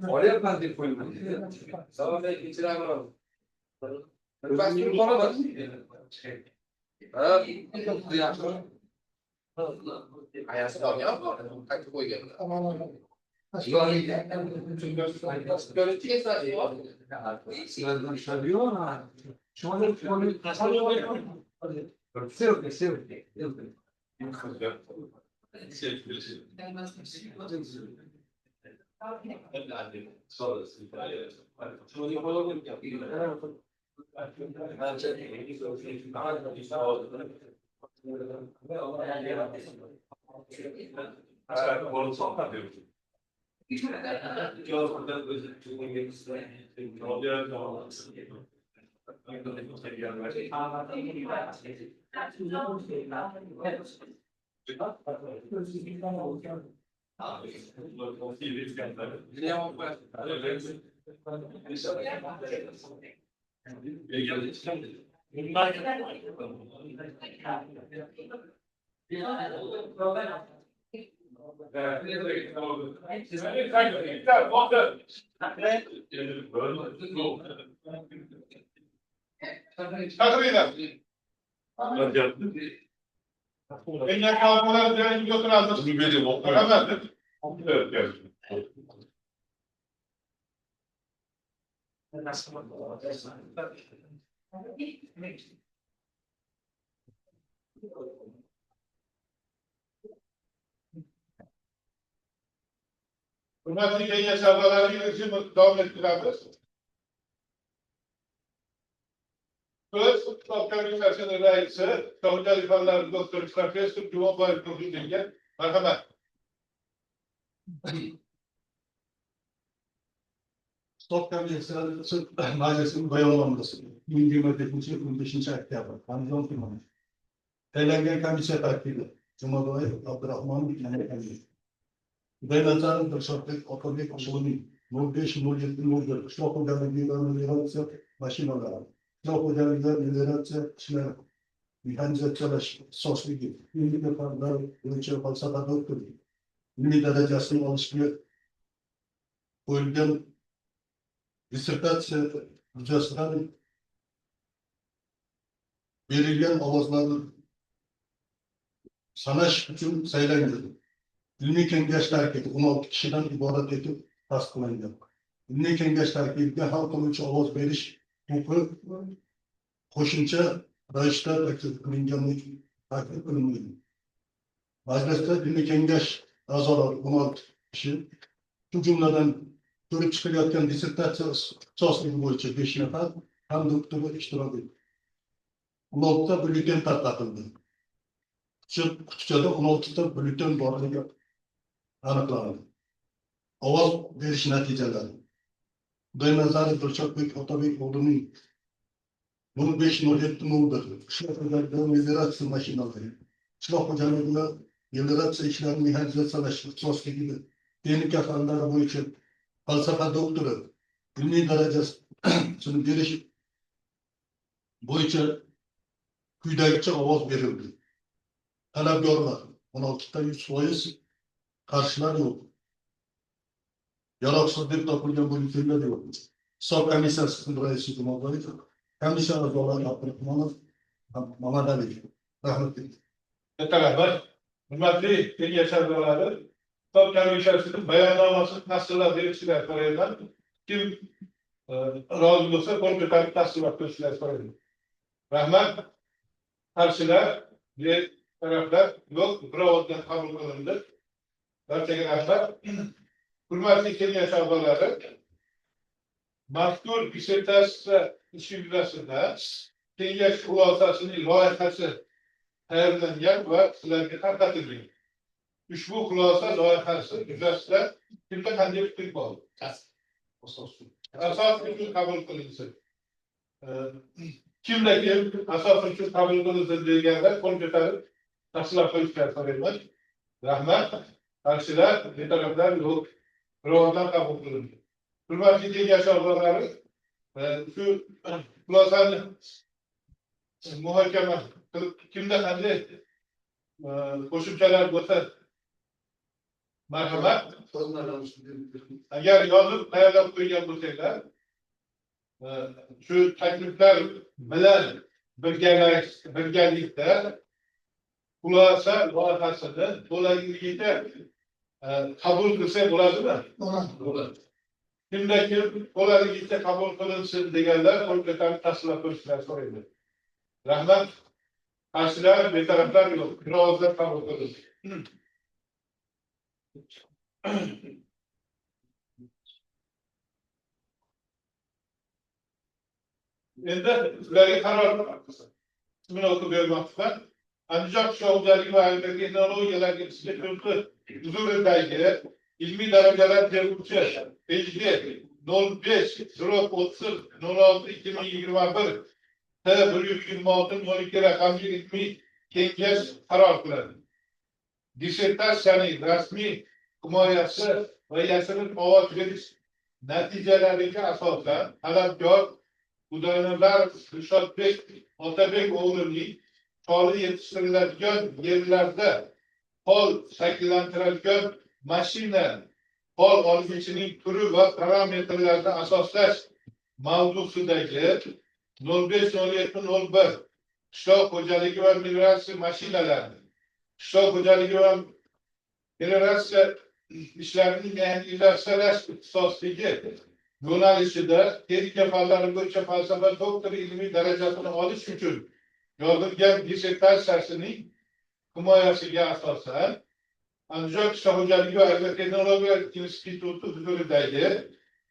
oraya ben de koymadım. Sabah da itiraz var. Ben bir bana bak. Ayası var ya. Kaç koy geldi. Görüntüye sahip var. Sıradan şarıyor ama şu an Takriben. En yakalamalar diyen götürüldü. Bunu vereyim. Hemen. Evet. Hürmetli Kenya Şabaları yönetimi devam ettilerdir. Söz Doktor Üniversitesi Reisi, Savunma İfanları Doktor Profesör Cumhurbaşkanı Profesör merhamet. Stokkan Yeksel'in Mahallesi'nin dayanılması. Milli Meclisi 15. Aktiyabı. Kanıcı firmanı. Telengen Kamise Takdir'i. Cumhurbaşkanı Abdurrahman Mehmet. Beynazar'ın Dırşatlık Otobik Usulü. 05-07-04. Şloku Derneği'nin liderası başınalar. Şloku Derneği'nin liderası işler. Mühendislik çalış, soslu gibi. Milli departmanlar, ülke falsafa doktoru. Milli derecesini alışmıyor. Bölgen disertasiya hücresinden verilgen avazları sanaş için sayılandı. İlmi Kengeç Terkibi 16 kişiden ibaret edip tasdiqlangan. İlmi Kengeç Terkibiga hal qiluvchi ovoz berish huquqi qo'shimcha ravishda taklif qilingan. Majlisda Ilmiy Kengash a'zolari 16 kishi, shu jumladan ko'rib chiqilayotgan dissertatsiya ixtisosligi bo'yicha 5 nafar ham doktorlar ishtirok etdi. 16 ta byulleten tarqatildi. Qutichada 16 ta byulleten borligi aniqlandi. Ovoz berish natijalari. Beynazarov Dilshodbek Otabek o'g'lining 15.07.01 qishloq xo'jaligida melioratsiya mashinalari, qishloq xo'jaligida melioratsiya ishlarini mexanizatsiyalash ixtisosligida texnika fanlari bo'yicha falsafa doktori ilmiy darajasini berish bo'yicha quyidagicha ovoz berildi. Talabgorlar 16 ta 100%, qarshilar yo'q. Yaroqsiz deb topilgan byulletenlar yo'q. Hisob komissiyasi raisi Jumabekov, komissiya a'zolari Abdurahmonov, Mamadaliyev. Rahmat. Rahmat. Hürmetli Kenya Şabaları, Hisob komissiyasının bayonnomasi tasdiqlab berishlar so'rayman. Kim rozi bo'lsa, qo'l ko'tarib tasdiqlab berishlar so'rayman. Rahmat. Qarshilar, taraflar yo'q, birovdan qabul qilindi. Barchaga rahmat. Hürmetli Kenya Şabaları, mazkur dissertatsiya ishi yuzasidan kengash xulosasining loyihasi tayyorlangan va sizlarga tarqatilgan. Ushbu xulosa loyihasi yuzasidan kimda qanday fikr bor? Asos uchun qabul qilinsin. Kimda kim asos uchun qabul qilinsin deganlar qo'l ko'tarib tasdiqlab qo'yishlar so'rayman. Rahmat. Qarshilar, betaraflar yo'q. Birovdan qabul qilindi. Hurmatli kengash a'zolari, shu xulosani muhokama qilib, kimda qanday qo'shimchalar bo'lsa, marhamat. Agar yozib tayyorlab qo'ygan bo'lsanglar, shu takliflar bilan birgalikda xulosa loyihasini to'laligicha qabul qilsak bo'ladimi? Bo'ladi. Kimda kim to'laligicha qabul qilinsin deganlar qo'l ko'tarib tasdiqlab qo'yishlar so'raydi. Rahmat. Karşılar, betaraflar yok. Birazdan tam okudum. Endi sizlarga qaror ismini o'qib bermoqchiman. Andijon qishloq va texnologiyalarga instituti huzuridagi ilmiy darajalar beruvchi PhD 05-06-06-2021 T126-12 raqamli ilmiy kengash qaror qiladi. Dissertatsiyaning rasmiy himoyasi va yashirin ovoz berish natijalariga asosan talabgor Udaynlar Rishotbek Otabek o'g'lining choli yetishtiriladigan yerlarda pol shakllantirilgan mashina pol olgichining turi va parametrlarini asoslash mavzusidagi 05-07-01 qishloq xo'jaligi va migratsiya mashinalari qishloq xo'jaligi va migratsiya ishlarining yangilashtirish ixtisosligi yo'nalishida texnika fanlari bo'yicha falsafa doktori ilmiy darajasini olish uchun yozilgan dissertatsiyasining himoyasiga asosan Andijon qishloq xo'jaligi va agrotexnologiya instituti huzuridagi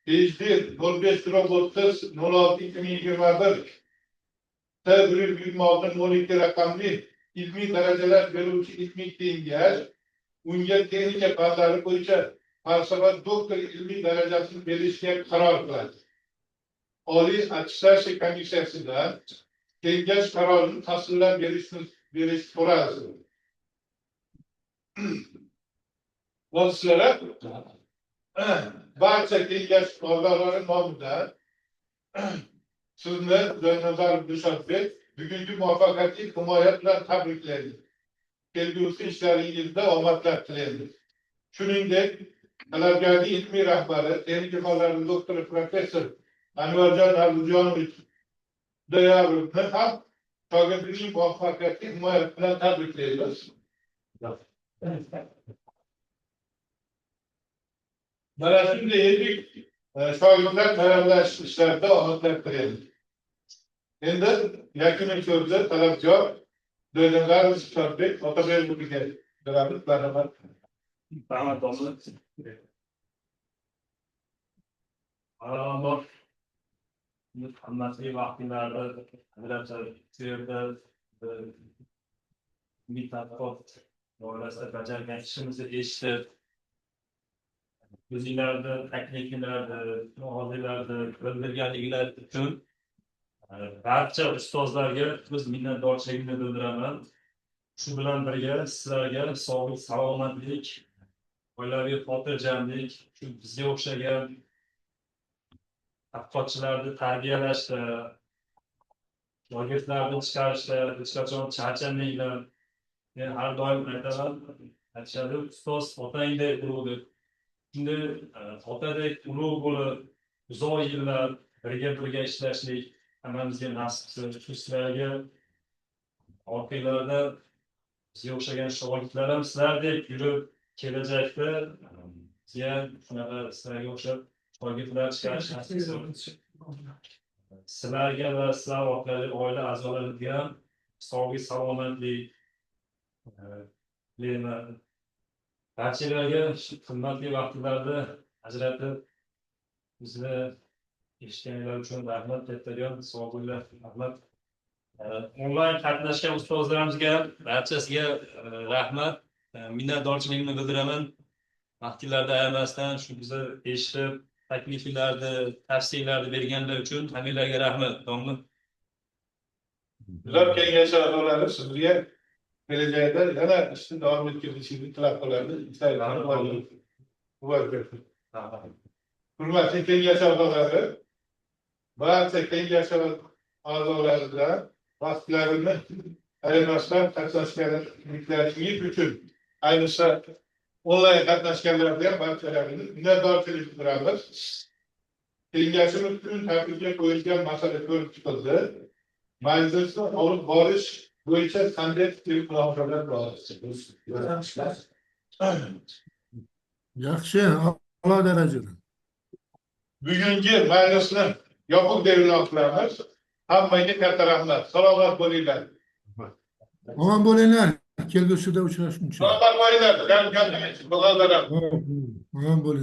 PhD 05-30-06-2021 T126-12 raqamli ilmiy darajalar beruvchi ilmiy kengash unga texnika fanlari bo'yicha falsafa doktori ilmiy darajasini berishga qaror qiladi. Oliy attestatsiya komissiyasidan kengash qarorini tasdiqlab berish so'raladi. Sizlar barcha kengash a'zolari nomidan sizni Udaynazarov Dilshodbek bugungi muvaffaqiyatli himoya bilan tabriklaymiz. Kelgusi ishlaringizda omadlar tilaymiz. Shuningdek, talabgorlik ilmiy rahbari, texnika fanlari doktori professor Anvarjon Abdujonovich Dayarovni ham shogirdining muvaffaqiyatli himoyasi bilan tabriklaymiz. Mana shunday yetdik shogirdlar tayyorlash ishlarida omadlar tilaymiz. Endi yakuniy so'zni talabgor Udaynazarov Dilshodbek Otabekovga beramiz. Marhamat. Rahmat domla. Avvalambor hurmatli vaqtinglarni ajratib yerda ilmiy tadqiqot doirasida bajargan ishimizni eshitib o'zinglarni takliflarni, muolajalarni bildirganliginglar uchun barcha ustozlarga biz minnatdorchiligimni bildiraman. Shu bilan birga sizlarga sog'lik, salomatlik, oilaviy xotirjamlik, shu bizga o'xshagan tadqiqotchilarni tarbiyalashda, shogirdlarni chiqarishda hech qachon charchamanglar. Men har doim aytaman, aytishadi, ustoz otangdek ulug'dir. Shunda otadek ulug' bo'lib, uzoq yillar birga ishlashlik hammamizga nasib. Shu sizlarga orqanglarda bizga o'xshagan shogirdlar ham sizlardek yurib kelajakda bizga shunaqa sizlarga o'xshab shogirdlar chiqarish nasib. Sizlarga va sizlar orqali oila a'zolarimizga ham sog'lik, salomatlik tilayman. Barchalarga qimmatli vaqtlarni ajratib bizni eshitganlar uchun rahmat, kattakon sog' bo'linglar. Rahmat. Onlayn qatnashgan ustozlarimizga barchasiga rahmat, minnatdorchiligimni bildiraman. Vaqtinglarni ayamasdan shu bizni eshitib, takliflarni, tavsiyalarni berganlar uchun hammalarga rahmat. Domla. Bizlar kengash a'zolari sizga kelajakda yana ishni davom ettirishingizni tilab qolamiz. Hurmatli kengash a'zolari, barcha kengash a'zolaridan vaqtlarini ayamasdan qatnashganliklaringiz uchun, ayniqsa onlayn qatnashganlarga ham barchalarini minnatdorchilik bildiramiz. Kengashimiz uchun tartibga qo'yilgan masala ko'rib chiqildi. Majlisni olib borish bo'yicha qanday mulohazalar bor? Yaxshi, a'lo darajada. Bugungi majlisni yopiq deb e'lon qilamiz. Hammaga katta rahmat. Salomat bo'linglar. Omon bo'linglar. Kelgusida uchrashguncha. Rahmat, boringlar. Gel, gel. Bakalım. Omon bo'ling.